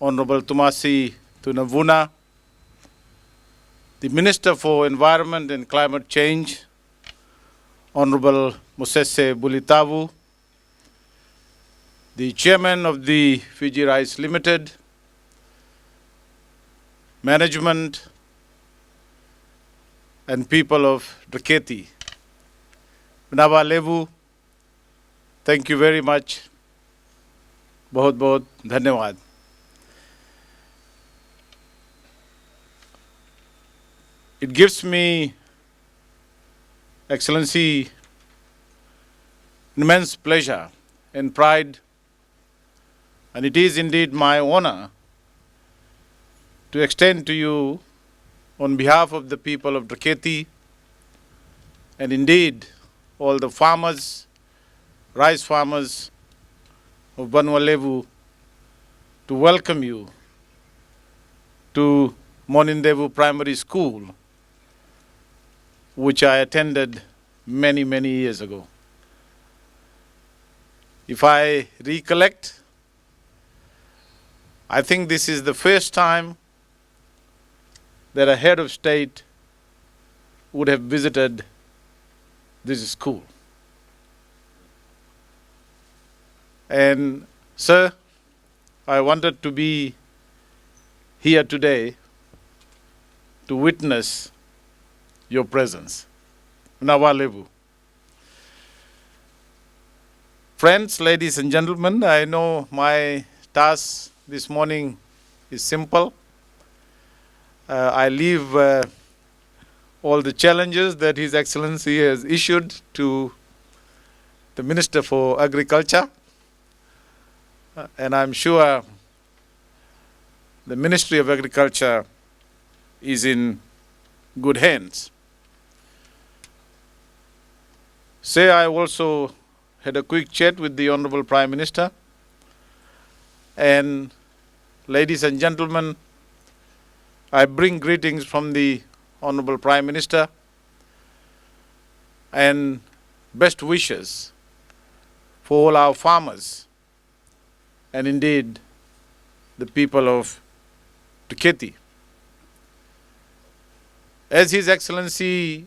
Honorable Tumasi Tunavuna, the Minister for Environment and Climate Change, Honorable Mosese Bulitavu, the Chairman of the Fiji Rice Limited, management, and people of Dreketi. Lalabalavu, thank you very much. बहुत बहुत धन्यवाद. It gives me, Excellency, immense pleasure and pride, and it is indeed my honor to extend to you, on behalf of the people of Dreketi, and indeed all the farmers, rice farmers of Muanidevo, to welcome you to Muanidevo Primary School, which I attended many, many years ago. If I recollect, I think this is the first time that a head of state would have visited this school. And sir, I wanted to be here today to witness your presence. Lalabalavu. Friends, ladies and gentlemen, I know my task this morning is simple. I leave all the challenges that His Excellency has issued to the Minister for Agriculture. And I'm sure the Ministry of Agriculture is in good hands. Say I also had a quick chat with the Honorable Prime Minister. And ladies and gentlemen, I bring greetings from the Honorable Prime Minister and best wishes for all our farmers and indeed the people of Dreketi. As His Excellency,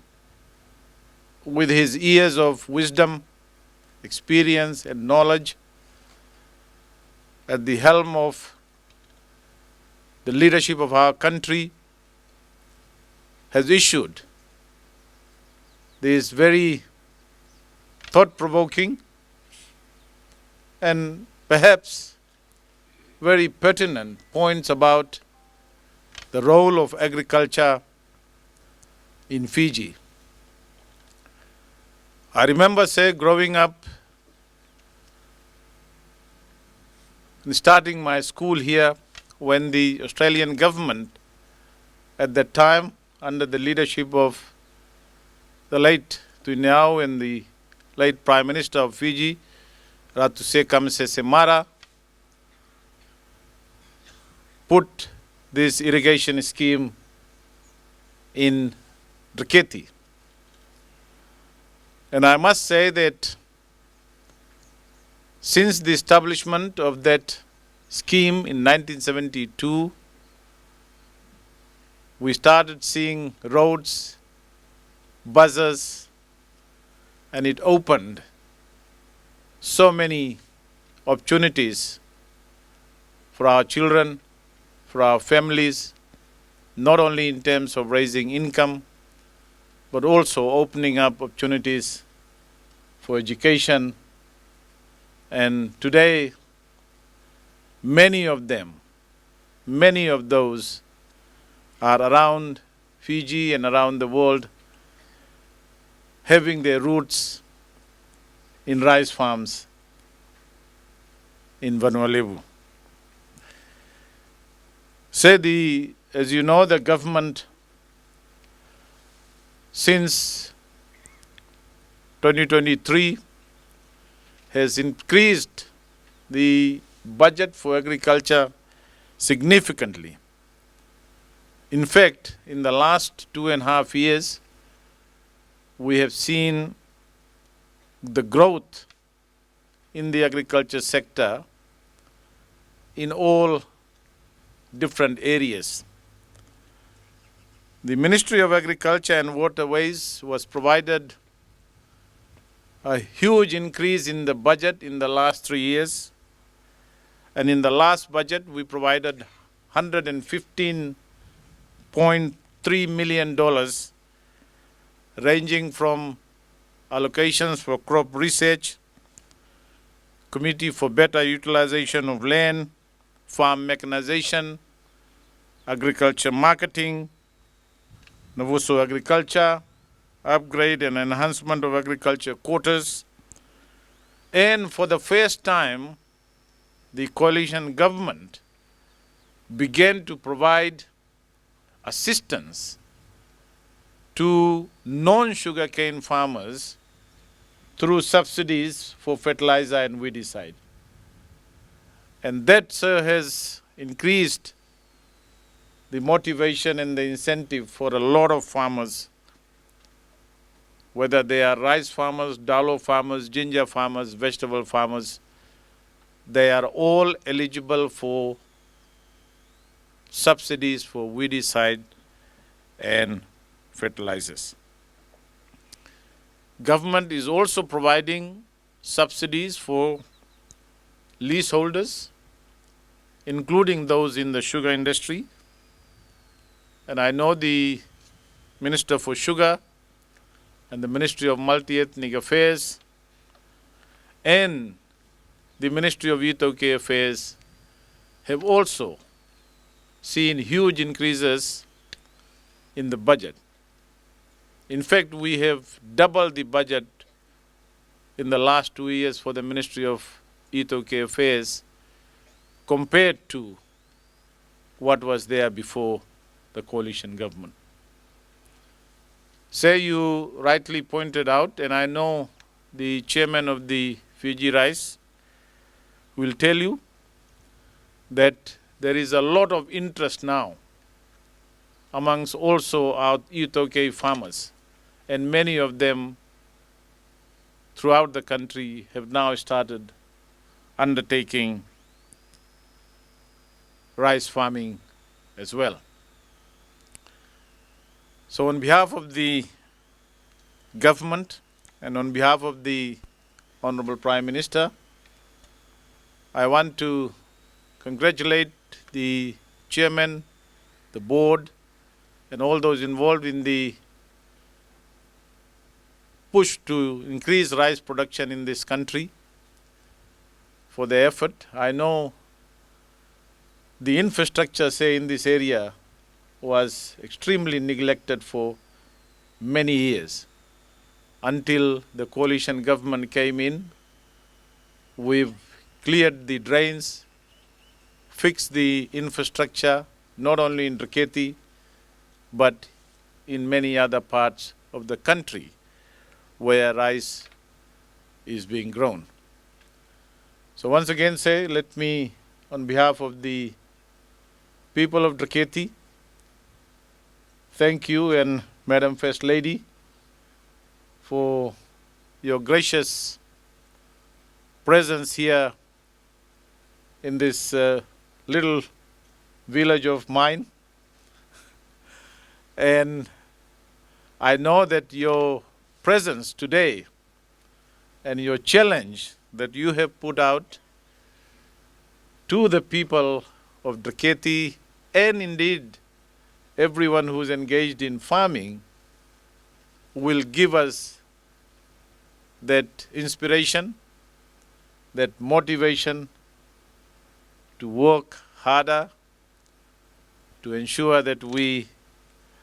with his years of wisdom, experience and knowledge, at the helm of the leadership of our country, has issued these very thought-provoking and perhaps very pertinent points about the role of agriculture in Fiji. I remember, say, growing up and starting my school here, when the Australian government at that time, under the leadership of the late Tuinau and the late Prime Minister of Fiji, Ratu, put this irrigation scheme in Dreketi. And I must say that since the establishment of that scheme in 1972, we started seeing roads, buses, and it opened so many opportunities for our children, for our families, not only in terms of raising income, but also opening up opportunities for education. And today, many of those are around Fiji and around the world, having their roots in rice farms in Muanidevo. As you know, the government since 2023 has increased the budget for agriculture significantly. In fact, in the last 2.5 years, we have seen the growth in the agriculture sector in all different areas. The Ministry of Agriculture and Waterways was provided a huge increase in the budget in the last 3 years. And in the last budget, we provided $115.3 million, ranging from allocations for crop research, Committee for Better Utilization of Land, Farm Mechanization, Agriculture Marketing, Navuso Agriculture, upgrade and enhancement of agriculture quotas, and for the first time, the coalition government began to provide assistance to non-sugarcane farmers through subsidies for fertilizer and weedicide. And that, sir, has increased the motivation and the incentive for a lot of farmers, whether they are rice farmers, dalo farmers, ginger farmers, vegetable farmers. They are all eligible for subsidies for weedicide and fertilizers. Government is also providing subsidies for leaseholders, including those in the sugar industry. And I know the Minister for Sugar and the Ministry of Multi-Ethnic Affairs and the Ministry of Youth Affairs have also seen huge increases in the budget. In fact, we have doubled the budget in the last 2 years for the Ministry of Youth Affairs compared to what was there before the coalition government. Sir, you rightly pointed out, and I know the chairman of the Fiji Rice will tell you that there is a lot of interest now amongst also our youth farmers, and many of them throughout the country have now started undertaking rice farming as well. So on behalf of the government and on behalf of the Honorable Prime Minister, I want to congratulate the chairman, the board, and all those involved in the push to increase rice production in this country for the effort. I know the infrastructure, say, in this area was extremely neglected for many years. Until the coalition government came in, we've cleared the drains, fixed the infrastructure, not only in Dreketi, but in many other parts of the country where rice is being grown. So once again, say, let me, on behalf of the people of Dreketi, thank you and Madam First Lady for your gracious presence here in this little village of mine. And I know that your presence today and your challenge that you have put out to the people of Dreketi and indeed everyone who is engaged in farming will give us that inspiration, that motivation to work harder, to ensure that we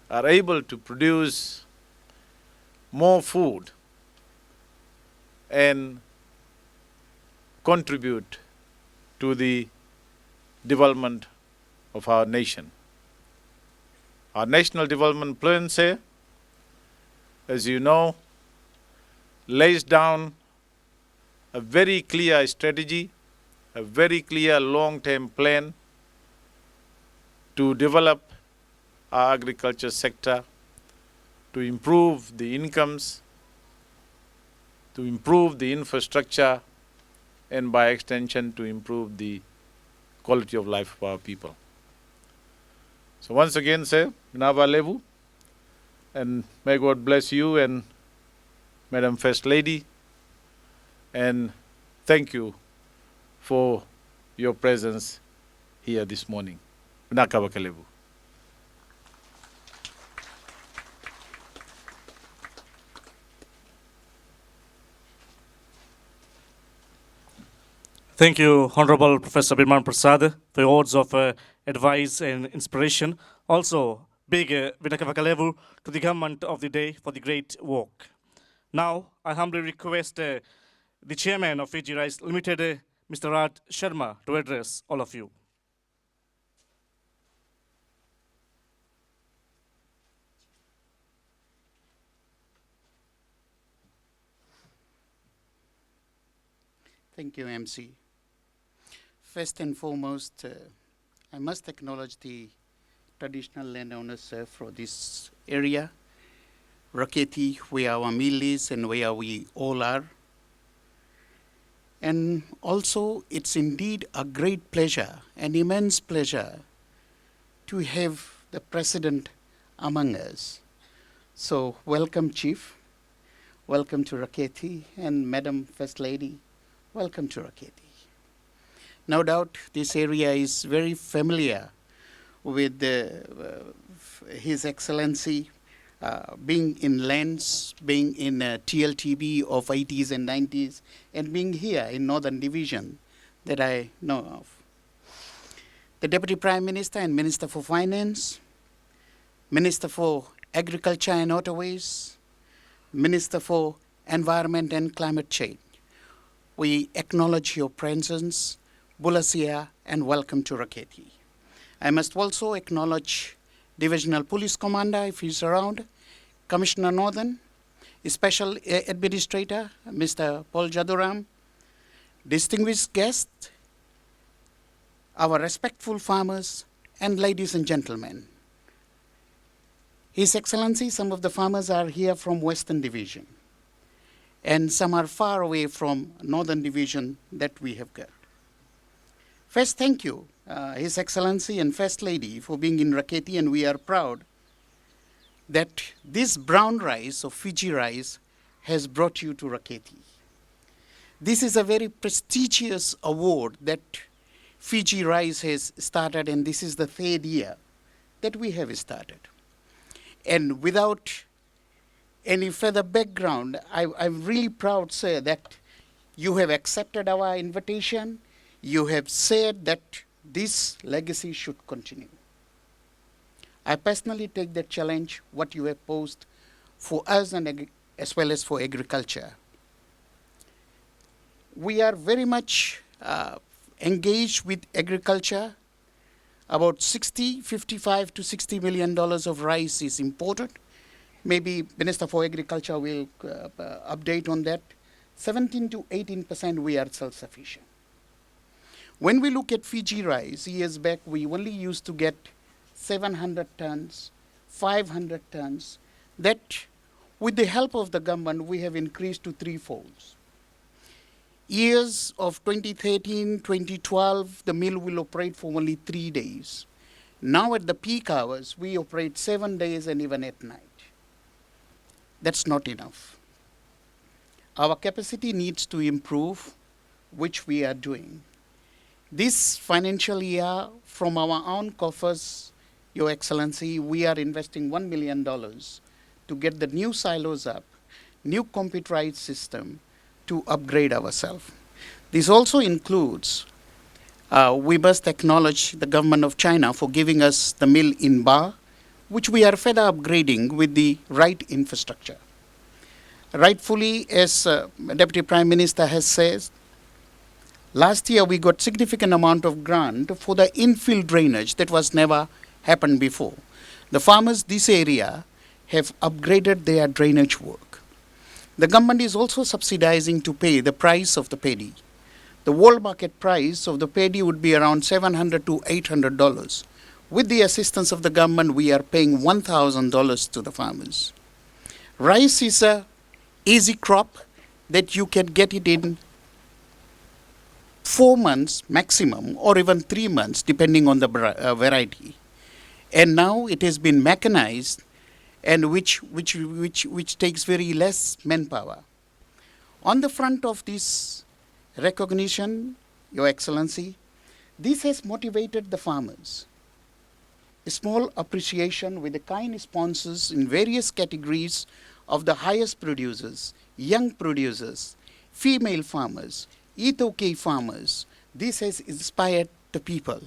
are able to produce more food and contribute to the development of our nation. Our National Development Plan, say, as you know, lays down a very clear strategy, a very clear long-term plan to develop our agriculture sector, to improve the incomes, to improve the infrastructure, and by extension to improve the quality of life of our people. So once again, say, Lalabalavu, and may God bless you and Madam First Lady, and thank you for your presence here this morning. Lalabalavu. Thank you, Honorable Professor Birman Prasad, for your words of advice and inspiration. Also, big Vinakavakalevu to the government of the day for the great work. Now, I humbly request the chairman of Fiji Rice Limited, Mr. Raj Sharma, to address all of you. Thank you, MC. First and foremost, I must acknowledge the traditional landowners for this area, Dreketi, where our mill is and where we all are. And also, it's indeed a great pleasure, an immense pleasure, to have the President among us. So, welcome, Chief. Welcome to Dreketi, and Madam First Lady, welcome to Dreketi. No doubt this area is very familiar with His Excellency being in lands, being in Pte Ltd of 80s and 90s, and being here in Northern Division that I know of. The Deputy Prime Minister and Minister for Finance, Minister for Agriculture and Waterways, Minister for Environment and Climate Change, we acknowledge your presence, Bulasia, and welcome to Dreketi. I must also acknowledge Divisional Police Commander, if he's around, Commissioner Northern, Special Administrator, Mr. Paul Dharam, distinguished guests, our respectful farmers, and ladies and gentlemen. His Excellency, some of the farmers are here from Western Division, and some are far away from Northern Division that we have got. First, thank you, His Excellency and First Lady, for being in Dreketi, and we are proud that this brown rice of Fiji rice has brought you to Dreketi. This is a very prestigious award that Fiji Rice has started, and this is the third year that we have started. And without any further background, I'm really proud, sir, that you have accepted our invitation. You have said that this legacy should continue. I personally take that challenge, what you have posed for us and as well as for agriculture. We are very much engaged with agriculture. About 55 to $60 million of rice is imported. Maybe Minister for Agriculture will update on that. 17 to 18% we are self-sufficient. When we look at Fiji rice, years back, we only used to get 700 tons, 500 tons. That, with the help of the government, we have increased to threefolds. Years of 2013, 2012, the mill will operate for only 3 days. Now at the peak hours, we operate 7 days and even at night. That's not enough. Our capacity needs to improve, which we are doing. This financial year, from our own coffers, Your Excellency, we are investing $1 million to get the new silos up, new computerized system to upgrade ourselves. This also includes, we must acknowledge the government of China for giving us the mill in Ba, which we are further upgrading with the right infrastructure. Rightfully, as Deputy Prime Minister has said, last year we got significant amount of grant for the infill drainage that was never happened before. The farmers this area have upgraded their drainage work. The government is also subsidizing to pay the price of the paddy. The world market price of the paddy would be around $700 to $800. With the assistance of the government, we are paying $1,000 to the farmers. Rice is a easy crop that you can get it in 4 months maximum, or even 3 months, depending on the variety. And now it has been mechanized, and which takes very less manpower. On the front of this recognition, Your Excellency, this has motivated the farmers. A small appreciation with the kind sponsors in various categories of the highest producers, young producers, female farmers, Etoke farmers. This has inspired the people.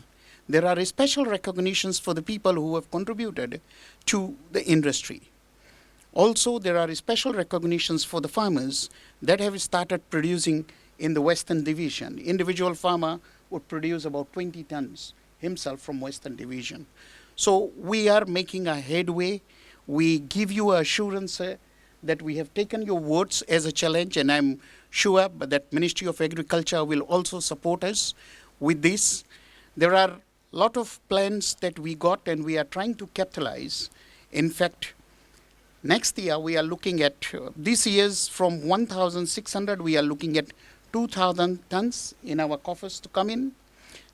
There are special recognitions for the people who have contributed to the industry. Also, there are special recognitions for the farmers that have started producing in the Western Division. Individual farmer would produce about 20 tons himself from Western Division. So we are making a headway. We give you assurance that we have taken your words as a challenge, and I'm sure that Ministry of Agriculture will also support us with this. There are a lot of plans that we got, and we are trying to capitalize. In fact, next year we are looking at, this year's from 1,600, we are looking at 2,000 tons in our coffers to come in.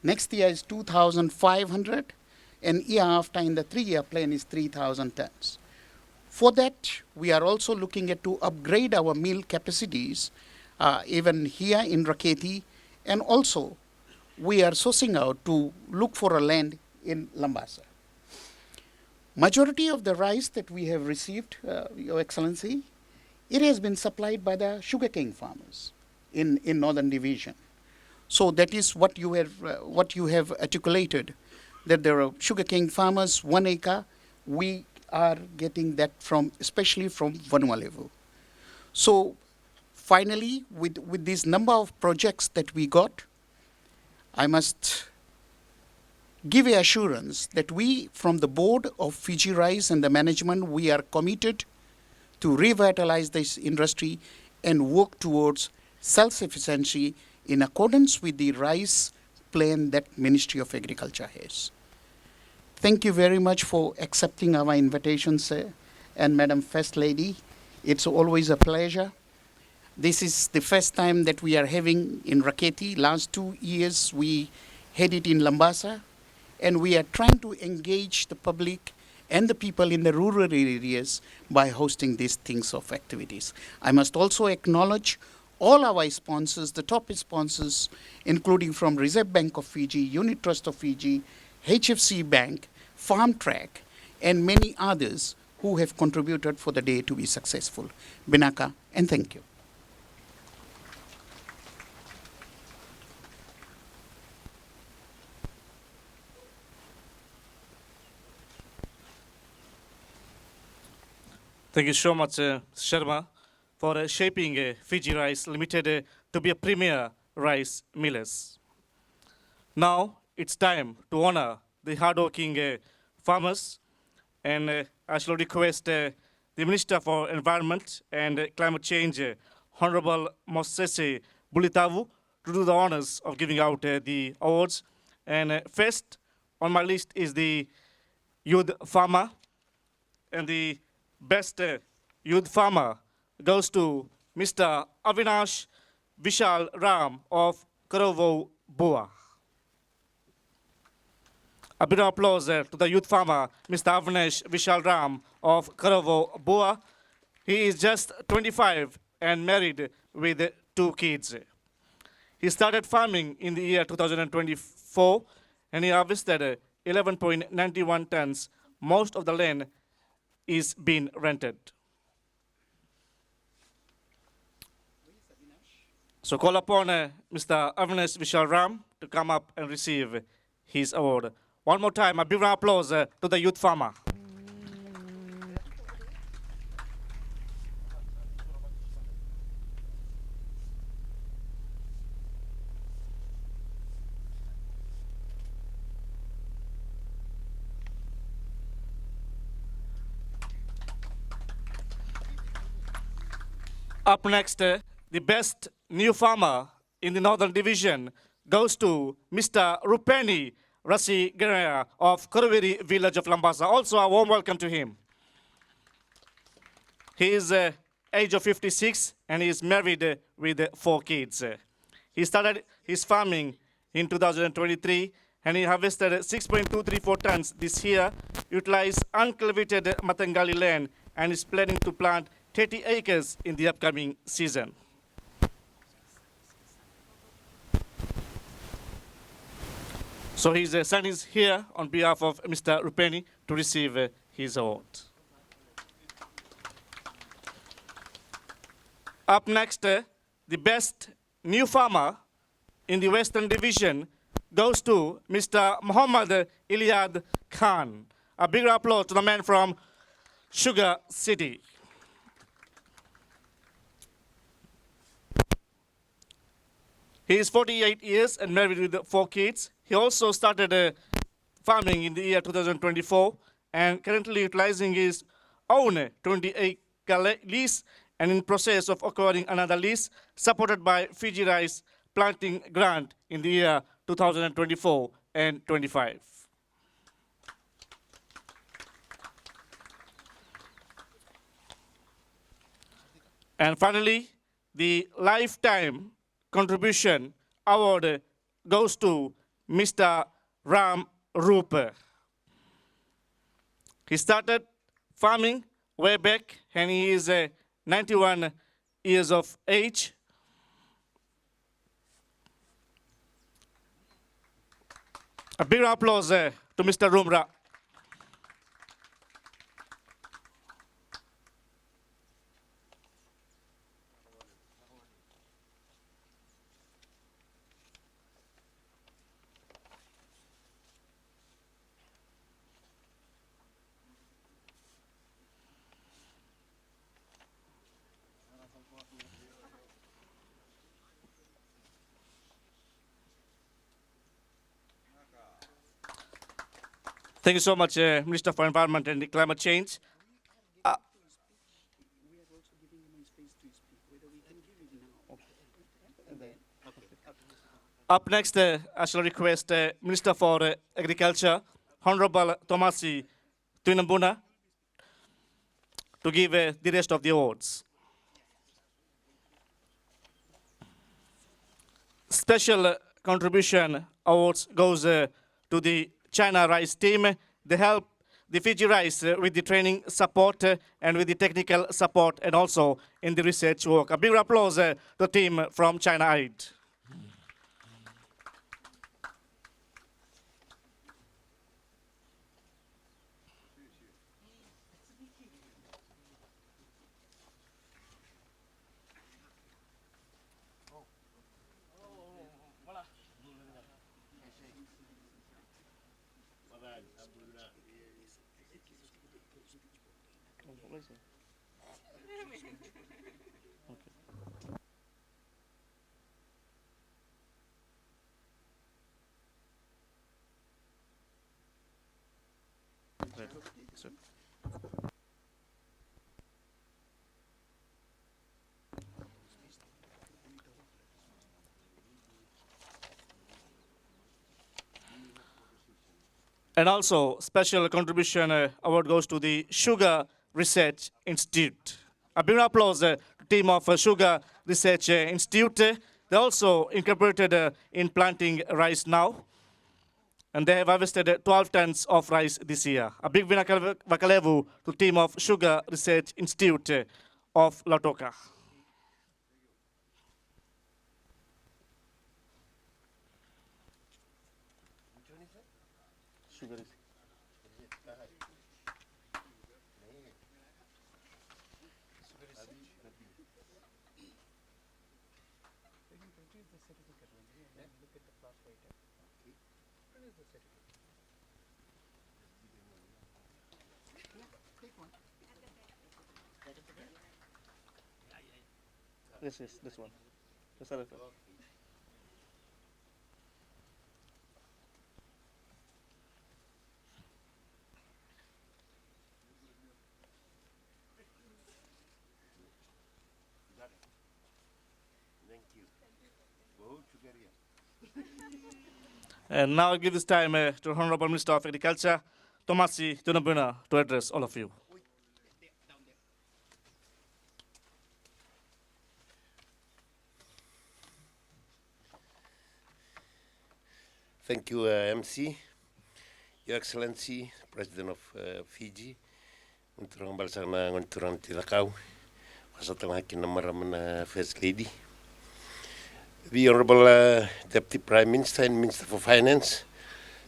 Next year is 2,500, and year after in the 3-year plan is 3,000 tons. For that, we are also looking at to upgrade our mill capacities, even here in Dreketi, and also we are sourcing out to look for a land in Lambasa. Majority of the rice that we have received, Your Excellency, it has been supplied by the sugarcane farmers in Northern Division. So that is what you have articulated, that there are sugarcane farmers, 1 acre. We are getting that from, especially from Muanidevo. So finally, with this number of projects that we got, I must give assurance that we, from the board of Fiji Rice and the management, we are committed to revitalize this industry and work towards self-sufficiency in accordance with the rice plan that Ministry of Agriculture has. Thank you very much for accepting our invitation, sir, and Madam First Lady. It's always a pleasure. This is the first time that we are having in Dreketi. Last 2 years we had it in Lambasa, and we are trying to engage the public and the people in the rural areas by hosting these things of activities. I must also acknowledge all our sponsors, the top sponsors, including from Reserve Bank of Fiji, Unit Trust of Fiji, HFC Bank, Farm Track, and many others who have contributed for the day to be successful. Binaka, and thank you. Thank you so much, Sharma, for shaping Fiji Rice Limited to be a premier rice millers. Now it's time to honor the hardworking farmers, and I shall request the Minister for Environment and Climate Change, Honorable Mosese Bulitavu, to do the honors of giving out the awards. And first on my list is the youth farmer, and the best youth farmer goes to Mr. Avinash Vishal Ram of Karovo, Boa. A bit of applause to the youth farmer, Mr. Avinash Vishal Ram of Karovo, Boa. He is just 25 and married with 2 kids. He started farming in the year 2024, and he harvested 11.91 tons. Most of the land is being rented. So call upon Mr. Avinash Vishal Ram to come up and receive his award. One more time, a big round of applause to the youth farmer. Up next, the best new farmer in the Northern Division goes to Mr. Rupeni Rasi Geraya of Kuruviri village of Lambasa. Also a warm welcome to him. He is age of 56 and he is married with 4 kids. He started his farming in 2023 and he harvested 6.234 tons this year, utilized uncultivated Matangali land and is planning to plant 30 acres in the upcoming season. So his son is here on behalf of Mr. Rupeni to receive his award. Up next, the best new farmer in the Western Division goes to Mr. Muhammad Iliad Khan. A big applause to the man from Sugar City. He is 48 years and married with 4 kids. He also started farming in the year 2024 and currently utilizing his own 28-acre lease and in process of acquiring another lease supported by Fiji Rice Planting Grant in the year 2024 and 25. And finally, the Lifetime Contribution Award goes to Mr. Ram Rupa. He started farming way back and he is 91 years of age. A big applause to Mr. Rumra. Thank you so much, Minister for Environment and Climate Change. Up next, I shall request Minister for Agriculture, Honorable Tomasi Tuinambuna, to give the rest of the awards. Special contribution awards goes to the China Rice team. They help the Fiji Rice with the training support and with the technical support and also in the research work. A big applause to the team from China Aid. And also, special contribution award goes to the Sugar Research Institute. A big applause to the team of Sugar Research Institute. They also incorporated in planting rice now. And they have harvested 12 tons of rice this year. A big Lalabalavu to the team of Sugar Research Institute of Lautoka. This is this one. This other one. And now I give this time to Honorable Minister of Agriculture, Tomasi Tuinambuna, to address all of you. Thank you, MC, Your Excellency, President of Fiji, Unturang Balsana, Unturang Tilakau, Wasatangaki Namaramana First Lady, the Honorable Deputy Prime Minister and Minister for Finance,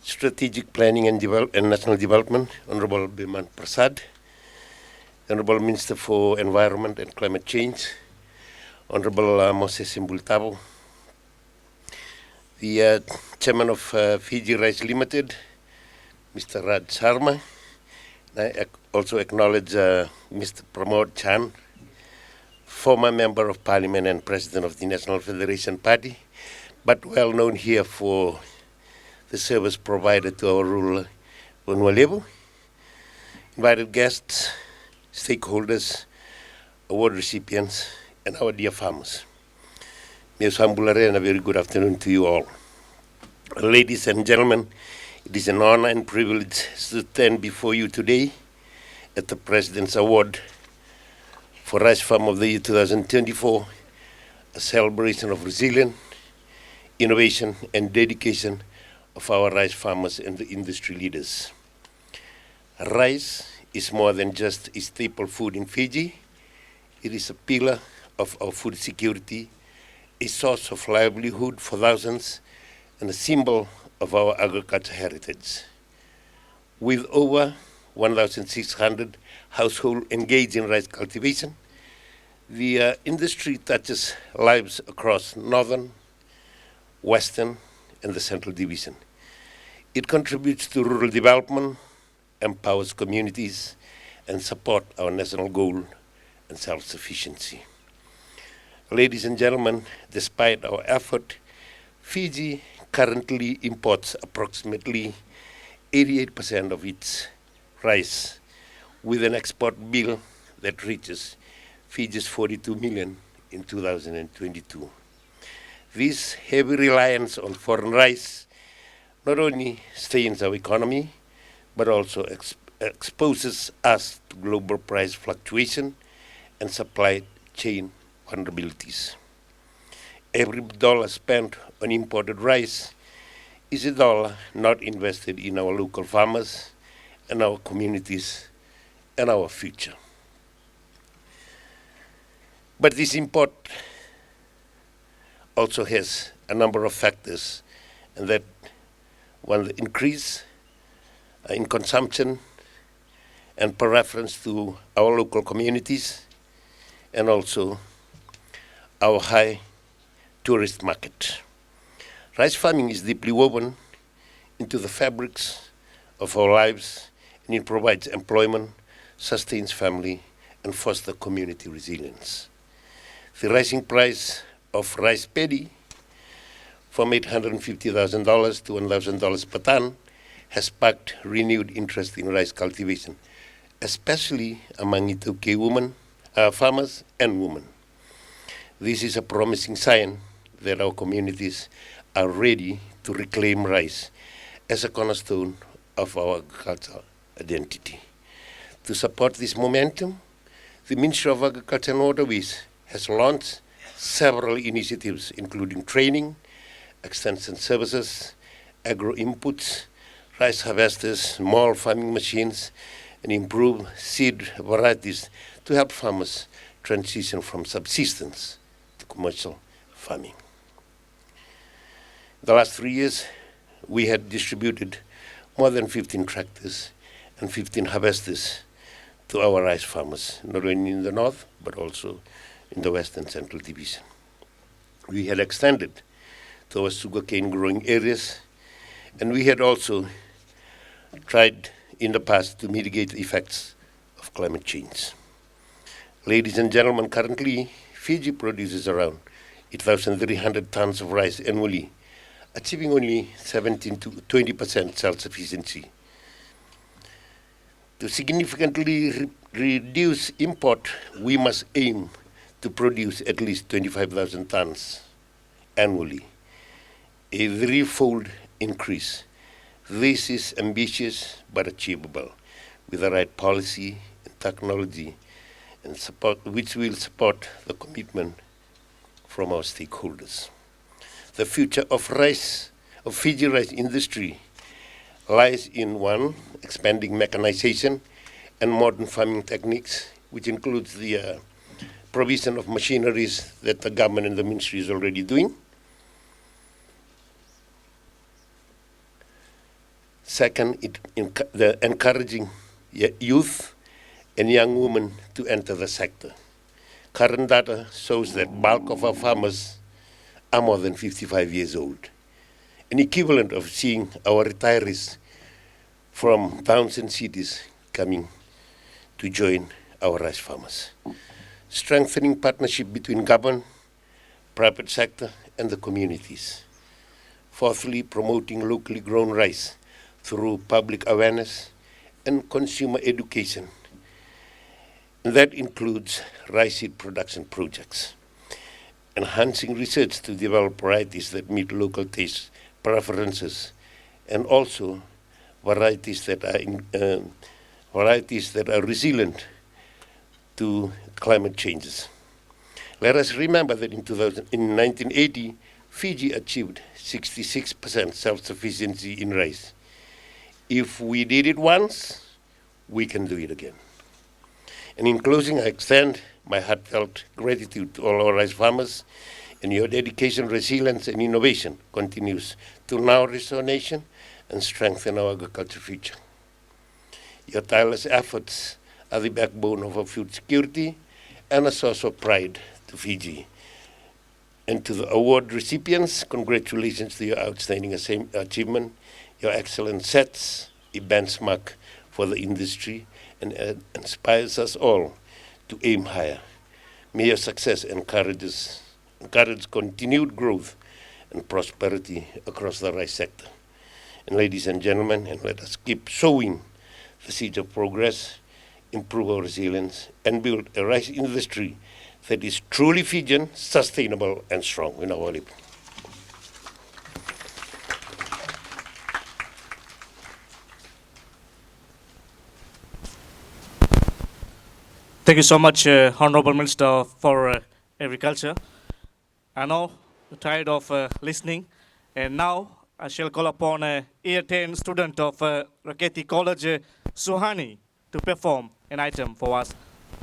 Strategic Planning and National Development, Honorable Biman Prasad, Honorable Minister for Environment and Climate Change, Honorable Moses Simbultabo, the Chairman of Fiji Rice Limited, Mr. Raj Sharma. I also acknowledge Mr. Pramod Chan, former Member of Parliament and President of the National Federation Party, but well known here for the service provided to our rural Muanidevo. Invited guests, stakeholders, award recipients, and our dear farmers. Ms. Hambulare, and a very good afternoon to you all. Ladies and gentlemen, it is an honor and privilege to stand before you today at the President's Award for Rice Farm of the Year 2024, a celebration of resilience, innovation, and dedication of our rice farmers and the industry leaders. Rice is more than just a staple food in Fiji. It is a pillar of our food security, a source of livelihood for thousands, and a symbol of our agriculture heritage. With over 1,600 households engaged in rice cultivation, the industry touches lives across northern, western, and the central division. It contributes to rural development, empowers communities, and support our national goal and self-sufficiency. Ladies and gentlemen, despite our effort, Fiji currently imports approximately 88% of its rice, with an export bill that reaches Fiji's 42 million in 2022. This heavy reliance on foreign rice not only strains our economy, but also exposes us to global price fluctuation and supply chain vulnerabilities. Every dollar spent on imported rice is a dollar not invested in our local farmers and our communities and our future. But this import also has a number of factors, and that one, the increase in consumption and preference to our local communities, and also our high tourist market. Rice farming is deeply woven into the fabrics of our lives, and it provides employment, sustains family, and fosters community resilience. The rising price of rice paddy from $850,000 to $1,000 per ton has sparked renewed interest in rice cultivation, especially among Itoke women, farmers and women. This is a promising sign that our communities are ready to reclaim rice as a cornerstone of our agricultural identity. To support this momentum, the Ministry of Agriculture and Waterways has launched several initiatives, including training, extension services, agro inputs, rice harvesters, small farming machines, and improved seed varieties to help farmers transition from subsistence to commercial farming. The last 3 years, we had distributed more than 15 tractors and 15 harvesters to our rice farmers, not only in the north, but also in the west and central division. We had extended to our sugarcane growing areas, and we had also tried in the past to mitigate the effects of climate change. Ladies and gentlemen, currently Fiji produces around 8,300 tons of rice annually, achieving only 17 to 20% self-sufficiency. To significantly reduce import, we must aim to produce at least 25,000 tons annually, a threefold increase. This is ambitious but achievable with the right policy and technology, and support, which will support the commitment from our stakeholders. The future of rice of Fiji rice industry lies in one, expanding mechanization and modern farming techniques, which includes the provision of machineries that the government and the ministry is already doing. Second, the encouraging youth and young women to enter the sector. Current data shows that bulk of our farmers are more than 55 years old, an equivalent of seeing our retirees from towns and cities coming to join our rice farmers. Strengthening partnership between government, private sector, and the communities. Fourthly, promoting locally grown rice through public awareness and consumer education. And that includes rice seed production projects. Enhancing research to develop varieties that meet local tastes, preferences, and also varieties that are resilient to climate changes. Let us remember that in 1980, Fiji achieved 66% self-sufficiency in rice. If we did it once, we can do it again. And in closing, I extend my heartfelt gratitude to all our rice farmers, and your dedication, resilience, and innovation continues to nourish our nation and strengthen our agriculture future. Your tireless efforts are the backbone of our food security and a source of pride to Fiji. And to the award recipients, congratulations to your outstanding achievement. Your excellence sets a benchmark for the industry and inspires us all to aim higher. May your success encourage continued growth and prosperity across the rice sector. And ladies and gentlemen, and let us keep sowing the seeds of progress, improve our resilience, and build a rice industry that is truly Fijian, sustainable, and strong. Thank you so much, Honorable Minister for Agriculture. I know you're tired of listening, and now I shall call upon Year 10 student of Dreketi College, Suhani, to perform an item for us.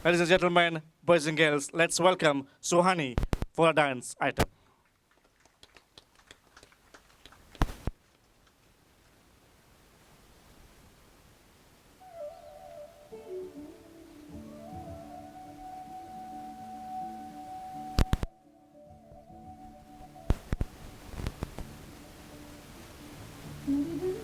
Ladies and gentlemen, boys and girls, let's welcome Suhani for a dance item. Thank you.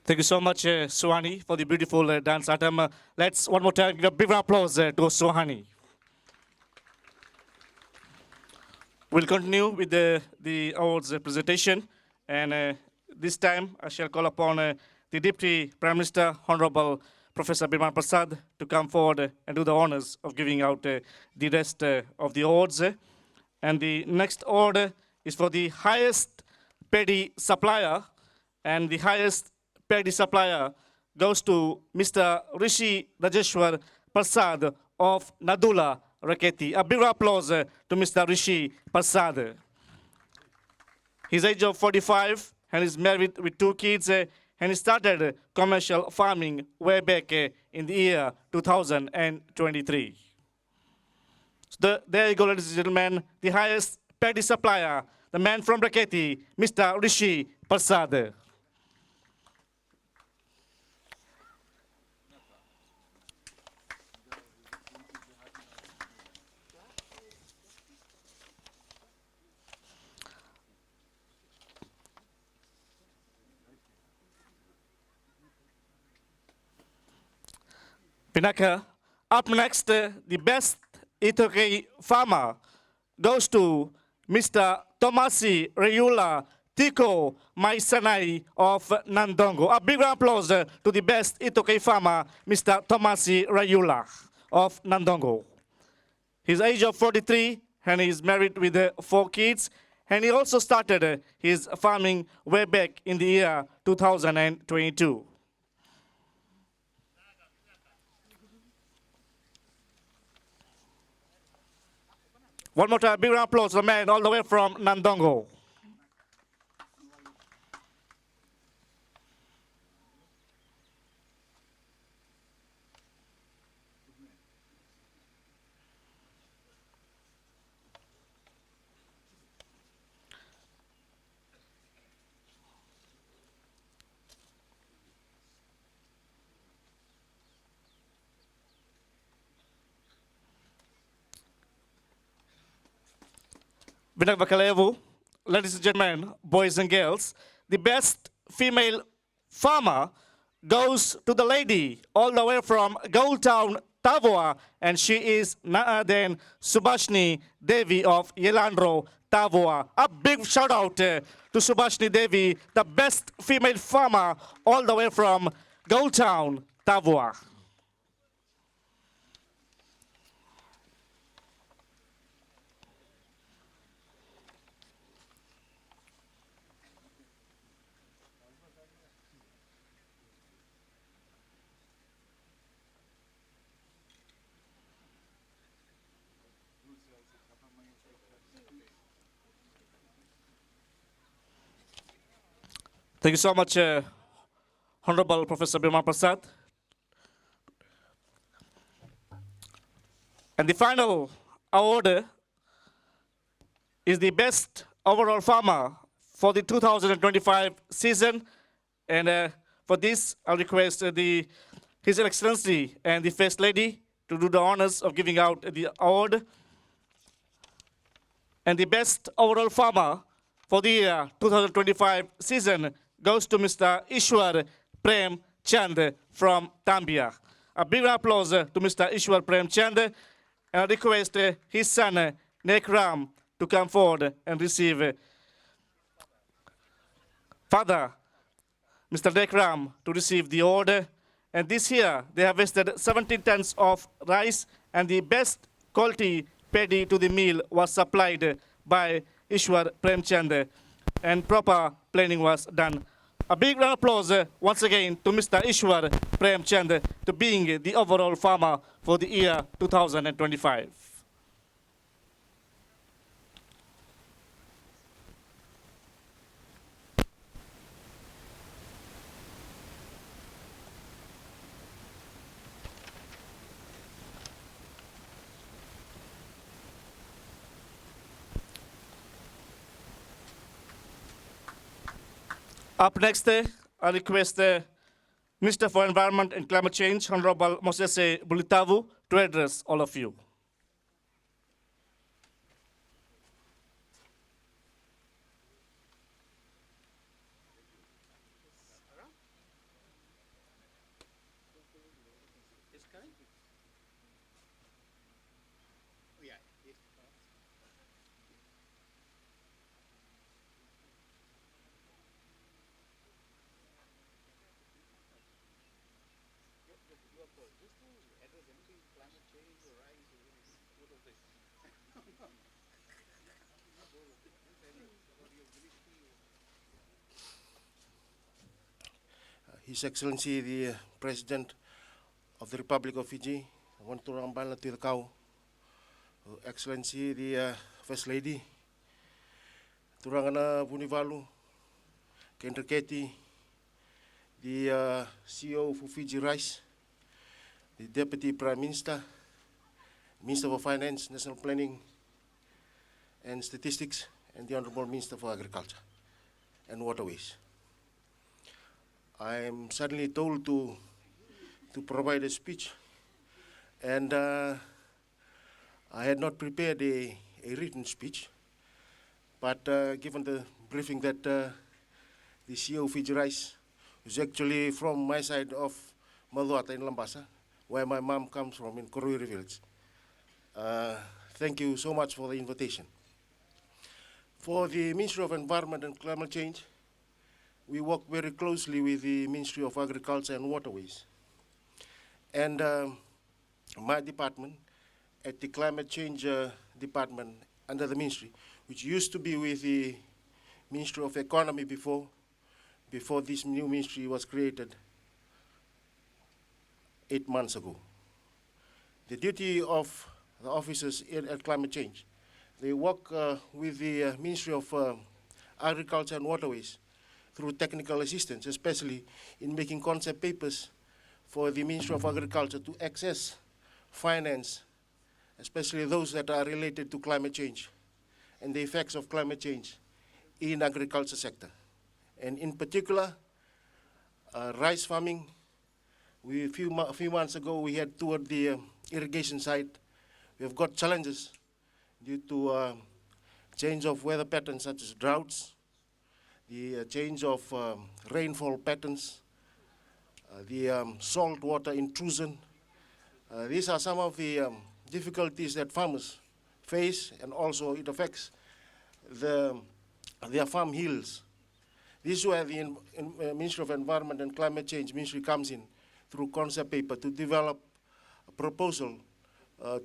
Thank you so much, Suhani, for the beautiful dance item. Let's one more time give a big round of applause to Suhani. We'll continue with the awards presentation, and this time I shall call upon the Deputy Prime Minister, Honorable Professor Birman Prasad, to come forward and do the honors of giving out the rest of the awards. And the next award is for the highest paddy supplier, and the highest paddy supplier goes to Mr. Rishi Rajeshwar Prasad of Nadula, Dreketi. A big applause to Mr. Rishi Prasad. He's age of 45 and is married with 2 kids, and he started commercial farming way back in the year 2023. So there you go, ladies and gentlemen, the highest paddy supplier, the man from Dreketi, Mr. Rishi Prasad. Pinaka, up next, the best Itoke farmer goes to Mr. Tomasi Rayula Tiko Maisanai of Nandongo. A big round of applause to the best Itoke farmer, Mr. Tomasi Rayula of Nandongo. He's age of 43 and he's married with 4 kids. And he also started his farming way back in the year 2022. One more time, big round of applause to the man all the way from Nandongo. Lalabalavu, ladies and gentlemen, boys and girls, the best female farmer goes to the lady all the way from Goldtown, Tavoa, and she is none than Subhashni Devi of Yelandro, Tavoa. A big shout out to Subhashni Devi, the best female farmer all the way from Goldtown, Tavoa. Thank you so much, Honorable Professor Birman Prasad. And the final award is the best overall farmer for the 2025 season. And for this, I'll request His Excellency and the First Lady to do the honors of giving out the award. And the best overall farmer for the year 2025 season goes to Mr. Ishwar Prem Chand from Tambia. A big applause to Mr. Ishwar Prem Chand, and I request his son Naiqama to come forward and receive Father Mr. Naiqama to receive the award. And this year they have vested 17 tons of rice, and the best quality paddy to the meal was supplied by Ishwar Prem Chand, and proper planning was done. A big round of applause once again to Mr. Ishwar Prem Chand to being the overall farmer for the year 2025. Up next, I request Minister for Environment and Climate Change, Honorable Moses Bulitavu, to address all of you. His Excellency the President of the Republic of Fiji, Wanturambala Tirkau, Excellency the First Lady, Turangana Vunivalu, Dreketi, the CEO of Fiji Rice, the Deputy Prime Minister, Minister for Finance, National Planning and Statistics, and the Honorable Minister for Agriculture and Waterways. I am suddenly told to provide a speech, and I had not prepared a written speech, but given the briefing that the CEO of Fiji Rice, who's actually from my side of Maluata in Lambasa, where my mom comes from in Koruri village. Thank you so much for the invitation. For the Ministry of Environment and Climate Change, we work very closely with the Ministry of Agriculture and Waterways. And my department, at the Climate Change Department under the ministry, which used to be with the Ministry of Economy before this new ministry was created 8 months ago. The duty of the officers at Climate Change, they work with the Ministry of Agriculture and Waterways through technical assistance, especially in making concept papers for the Ministry of Agriculture to access finance, especially those that are related to climate change and the effects of climate change in agriculture sector. And in particular, rice farming. A few months ago, we had toured the irrigation site. We have got challenges due to change of weather patterns such as droughts, the change of rainfall patterns, the salt water intrusion. These are some of the difficulties that farmers face, and also it affects their farm yields. This is where the Ministry of Environment and Climate Change Ministry comes in through concept paper to develop a proposal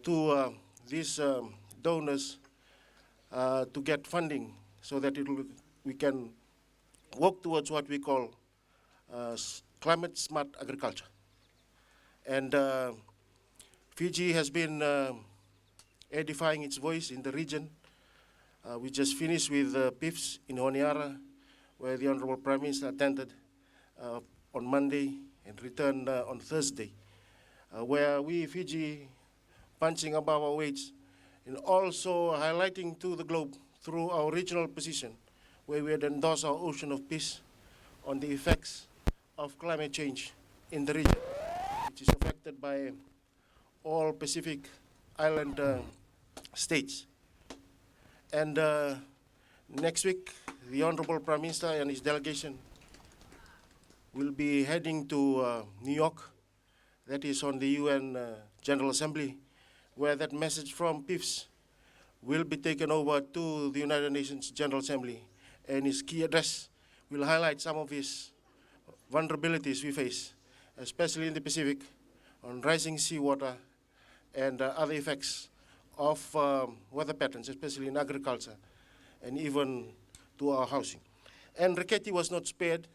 to these donors to get funding so that we can work towards what we call climate smart agriculture. And Fiji has been edifying its voice in the region. We just finished with PIFs in Honiara, where the Honorable Prime Minister attended on Monday and returned on Thursday, where we, Fiji, punching above our weights, and also highlighting to the globe through our regional position, where we had endorsed our Ocean of Peace on the effects of climate change in the region, which is affected by all Pacific Island states. And next week, the Honorable Prime Minister and his delegation will be heading to New York. That is on the UN General Assembly, where that message from PIFs will be taken over to the United Nations General Assembly, and his key address will highlight some of his vulnerabilities we face, especially in the Pacific, on rising seawater and other effects of weather patterns, especially in agriculture, and even to our housing. And Dreketi was not spared,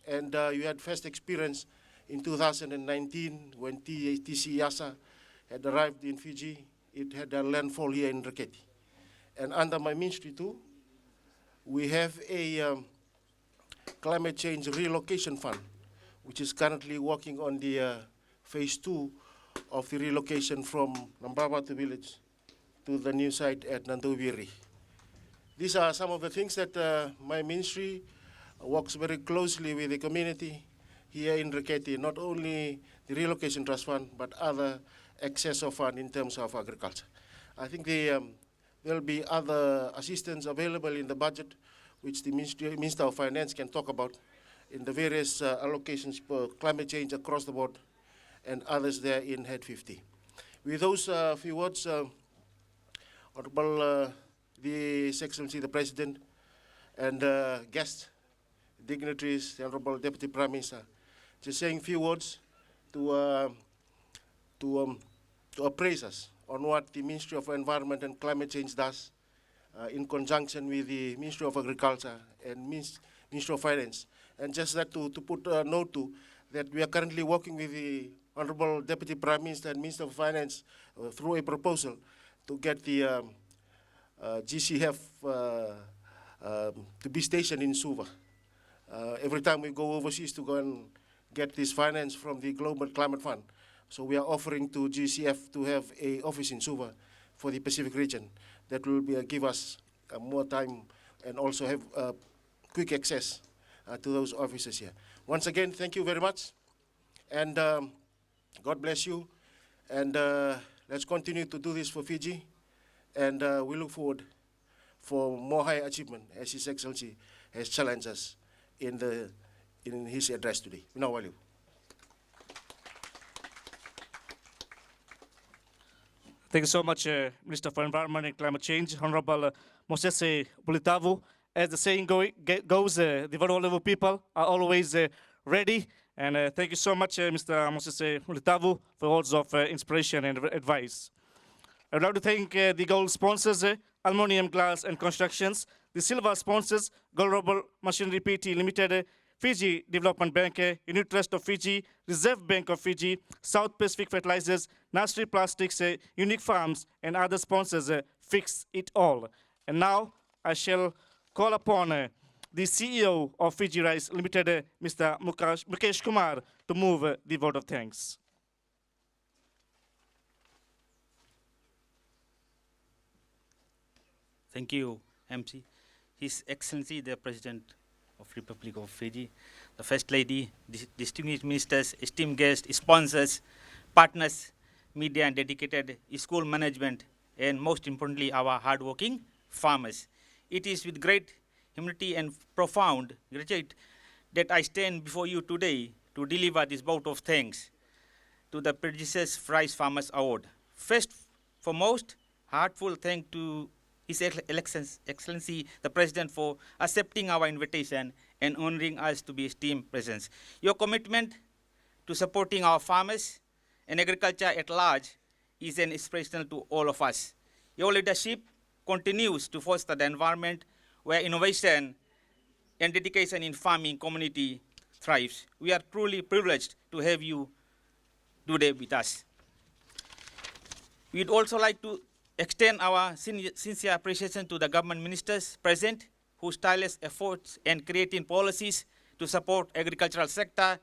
and you had first experience in 2019 when TC Yasa had arrived in Fiji. It had a landfall here in Dreketi. And under my ministry too, we have a climate change relocation fund, which is currently working on the phase 2 of the relocation from Lalabalavu village to the new site at Nanduviri. These are some of the things that my ministry works very closely with the community here in Dreketi, not only the Relocation Trust Fund, but other excess of fund in terms of agriculture. I think there will be other assistance available in the budget, which the Minister of Finance can talk about in the various allocations for climate change across the board, and others there in Head 50. With those few words, Honorable His Excellency the President and guests, dignitaries, the Honorable Deputy Prime Minister, just saying a few words to appraise us on what the Ministry of Environment and Climate Change does in conjunction with the Ministry of Agriculture and Ministry of Finance. And just that to put a note to, that we are currently working with the Honorable Deputy Prime Minister and Minister of Finance through a proposal to get the GCF to be stationed in Suva. Every time we go overseas to go and get this finance from the Global Climate Fund, so we are offering to GCF to have an office in Suva for the Pacific region. That will give us more time and also have quick access to those offices here. Once again, thank you very much, and God bless you, and let's continue to do this for Fiji, and we look forward for more high achievement as His Excellency has challenged us in his address today. Muanidevo. Thank you so much, Minister for Environment and Climate Change, Honorable Moses Bulitavu. As the saying goes, the Lalabalavu people are always ready. And thank you so much, Mr. Moses Bulitavu, for words of inspiration and advice. I would like to thank the gold sponsors, Aluminium Glass and Constructions, the silver sponsors, Gold Rubber Machinery Pte Ltd, Fiji Development Bank, Unit Trust of Fiji, Reserve Bank of Fiji, South Pacific Fertilizers, Nursery Plastics, Unique Farms, and other sponsors fix it all. And now I shall call upon the CEO of Fiji Rice Limited, Mr. Mukesh Kumar, to move the vote of thanks. Thank you, MC. His Excellency, the President of Republic of Fiji, the First Lady, distinguished ministers, esteemed guests, sponsors, partners, media and dedicated school management, and most importantly, our hardworking farmers. It is with great humility and profound gratitude that I stand before you today to deliver this vote of thanks to the prestigious Rice Farmers Award. First, foremost, heartfelt thanks to His Excellency, the President, for accepting our invitation and honoring us to be esteemed presence. Your commitment to supporting our farmers and agriculture at large is an inspiration to all of us. Your leadership continues to foster the environment where innovation and dedication in farming community thrives. We are truly privileged to have you today with us. We'd also like to extend our sincere appreciation to the government ministers present, whose tireless efforts and creating policies to support agricultural sector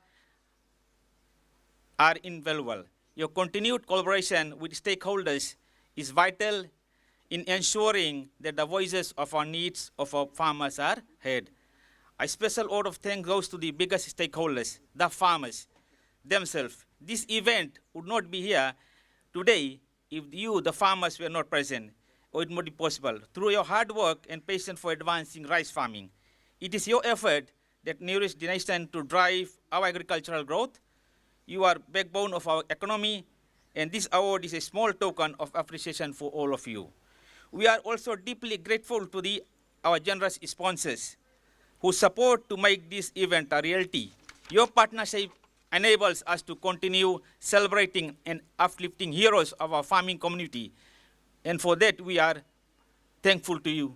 are invaluable. Your continued collaboration with stakeholders is vital in ensuring that the voices of our needs of our farmers are heard. A special order of thanks goes to the biggest stakeholders, the farmers themselves. This event would not be here today if you, the farmers, were not present, or it would be possible. Through your hard work and patience for advancing rice farming, it is your effort that nourished the nation to drive our agricultural growth. You are backbone of our economy, and this award is a small token of appreciation for all of you. We are also deeply grateful to our generous sponsors who support to make this event a reality. Your partnership enables us to continue celebrating and uplifting heroes of our farming community. And for that, we are thankful to you.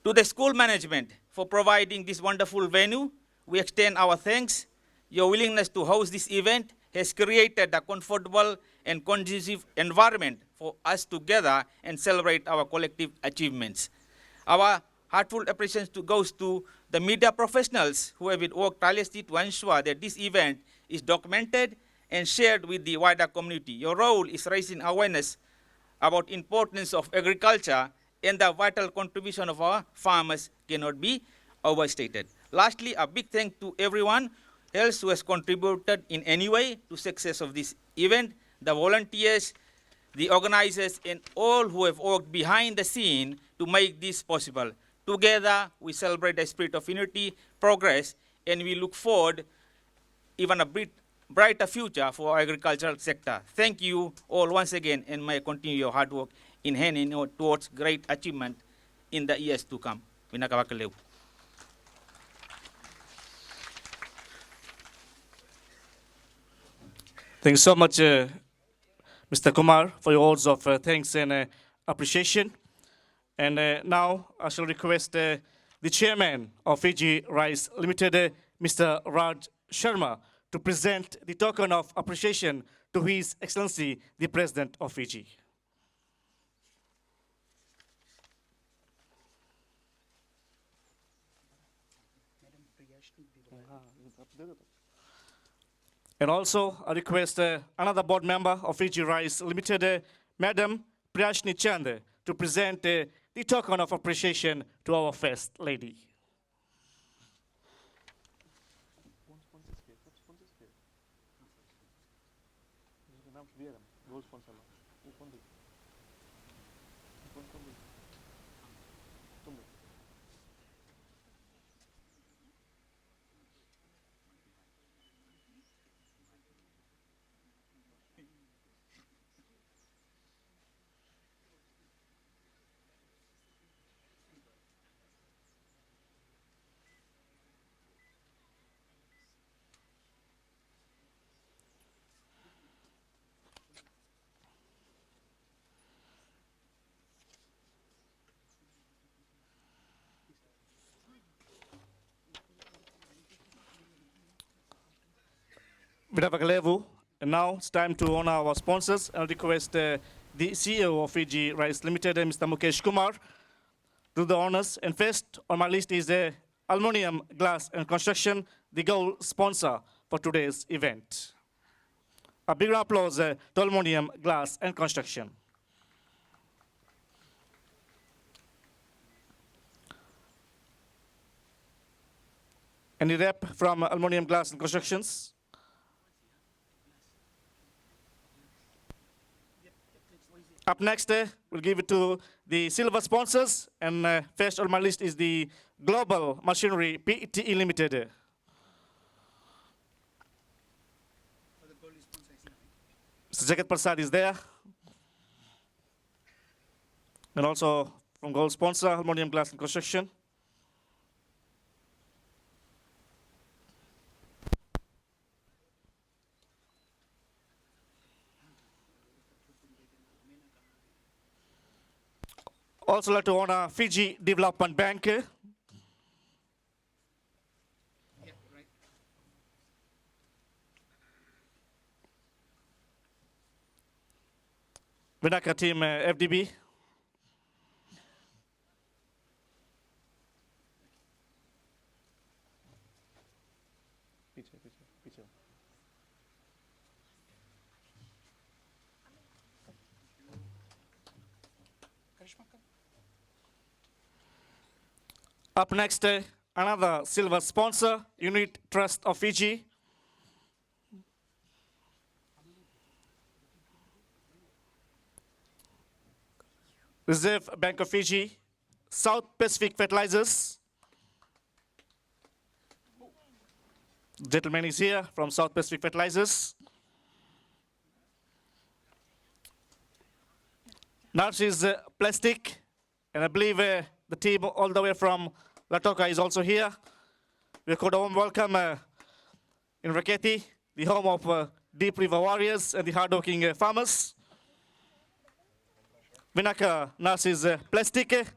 To the school management for providing this wonderful venue, we extend our thanks. Your willingness to host this event has created a comfortable and conducive environment for us to gather and celebrate our collective achievements. Our heartfelt appreciation goes to the media professionals who have worked tirelessly to ensure that this event is documented and shared with the wider community. Your role is raising awareness about the importance of agriculture, and the vital contribution of our farmers cannot be overstated. Lastly, a big thank to everyone else who has contributed in any way to success of this event, the volunteers, the organizers, and all who have worked behind the scene to make this possible. Together, we celebrate the spirit of unity, progress, and we look forward even a brighter future for our agricultural sector. Thank you all once again, and may continue your hard work in hand towards great achievement in the years to come. Lalabalavu. Thank you so much, Mr. Mr. Kumar, for your words of thanks and appreciation. And now I shall request the chairman of Fiji Rice Limited, Mr. Raj Sharma, to present the token of appreciation to His Excellency, the President of Fiji. And also, I request another board member of Fiji Rice Limited, Madam Priyashni Chand, to present the token of appreciation to our First Lady. Lalabalavu. And now it's time to honor our sponsors. I'll request the CEO of Fiji Rice Limited, Mr. Mukesh Kumar, do the honors. And first on my list is Aluminium Glass and Construction, the gold sponsor for today's event. A big applause to Aluminium Glass and Construction. Any rep from Aluminium Glass and Constructions? Up next, we'll give it to the silver sponsors, and first on my list is the Global Machinery Pte Ltd. Mr. Jagat Prasad is there. And also from gold sponsor, Aluminium Glass and Construction. Also like to honor Fiji Development Bank. Vinaka team FDB. Up next, another silver sponsor, Unit Trust of Fiji. Reserve Bank of Fiji, South Pacific Fertilizers. Gentleman is here from South Pacific Fertilizers. Narcis Plastic, and I believe the team all the way from Latoka is also here. We could warm welcome in Dreketi, the home of Deep River Warriors and the hardworking farmers. Vinaka Narcis Plastic,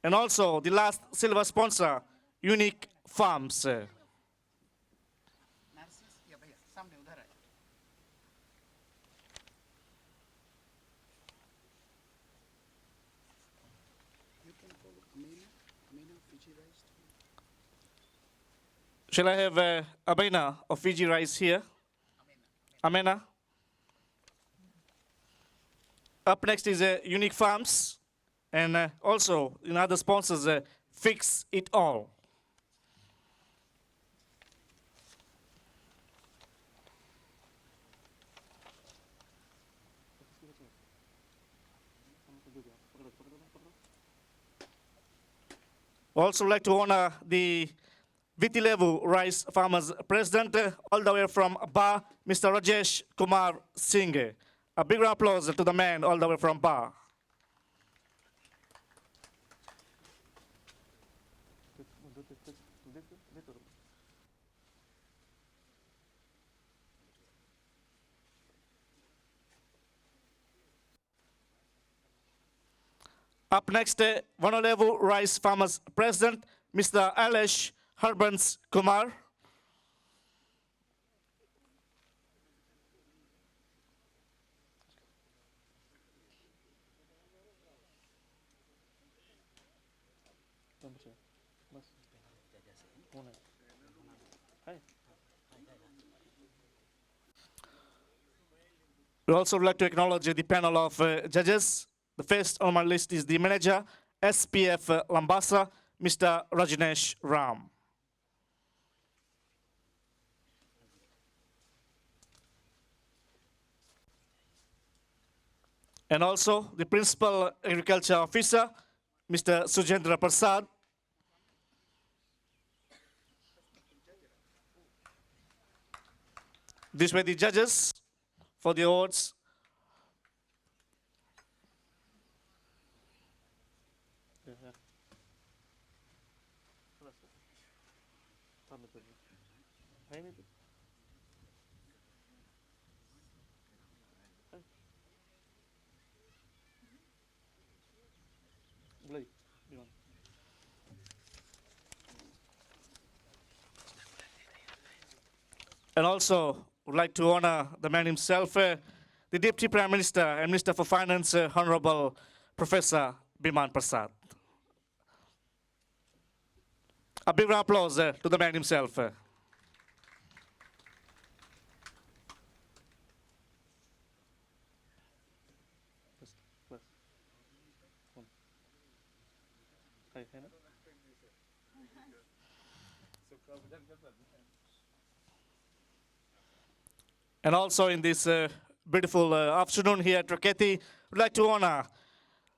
and also the last silver sponsor, Unique Farms. Shall I have Abena of Fiji Rice here? Amena. Up next is Unique Farms, and also in other sponsors, Fix It All. Also like to honor the Pte Ltd Rice Farmers President, all the way from Ba, Mr. Rajesh Kumar Singh. A big applause to the man all the way from Ba. Up next, Muanidevo Rice Farmers President, Mr. Alesh Harbans Kumar. We also would like to acknowledge the panel of judges. The first on my list is the manager, SPF Lambasa, Mr. Rajneesh Ram. And also the principal agriculture officer, Mr. Sujendra Prasad. These were the judges for the awards. And also would like to honor the man himself, the Deputy Prime Minister and Minister for Finance, Honorable Professor Biman Prasad. A big round of applause to the man himself. And also in this beautiful afternoon here at Dreketi, we'd like to honor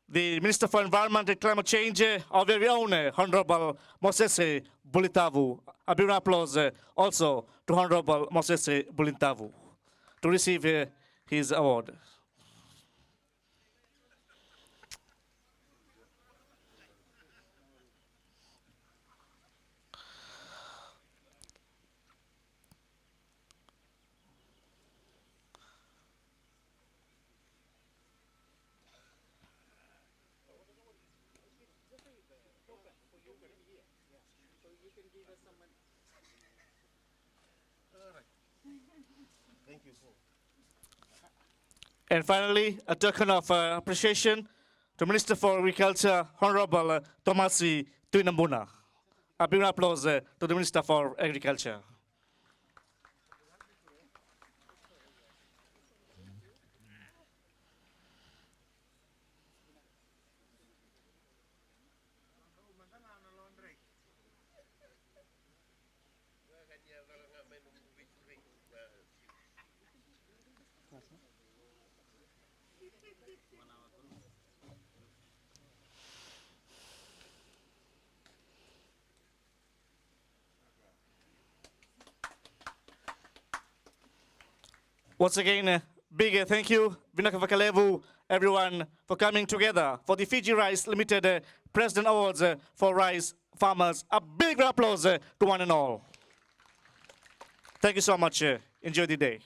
the Minister for Environment and Climate Change, our very own Honorable Moses Bulitavu. A big round of applause also to Honorable Moses Bulitavu to receive his award. Thank you. And finally, a token of appreciation to Minister for Agriculture, Honorable Tomasi Tuinambuna. A big applause to the Minister for Agriculture. Once again, big thank you, Vinakavakalevu, everyone, for coming together for the Fiji Rice Limited President Awards for Rice Farmers. A big applause to one and all. Thank you so much. Enjoy the day.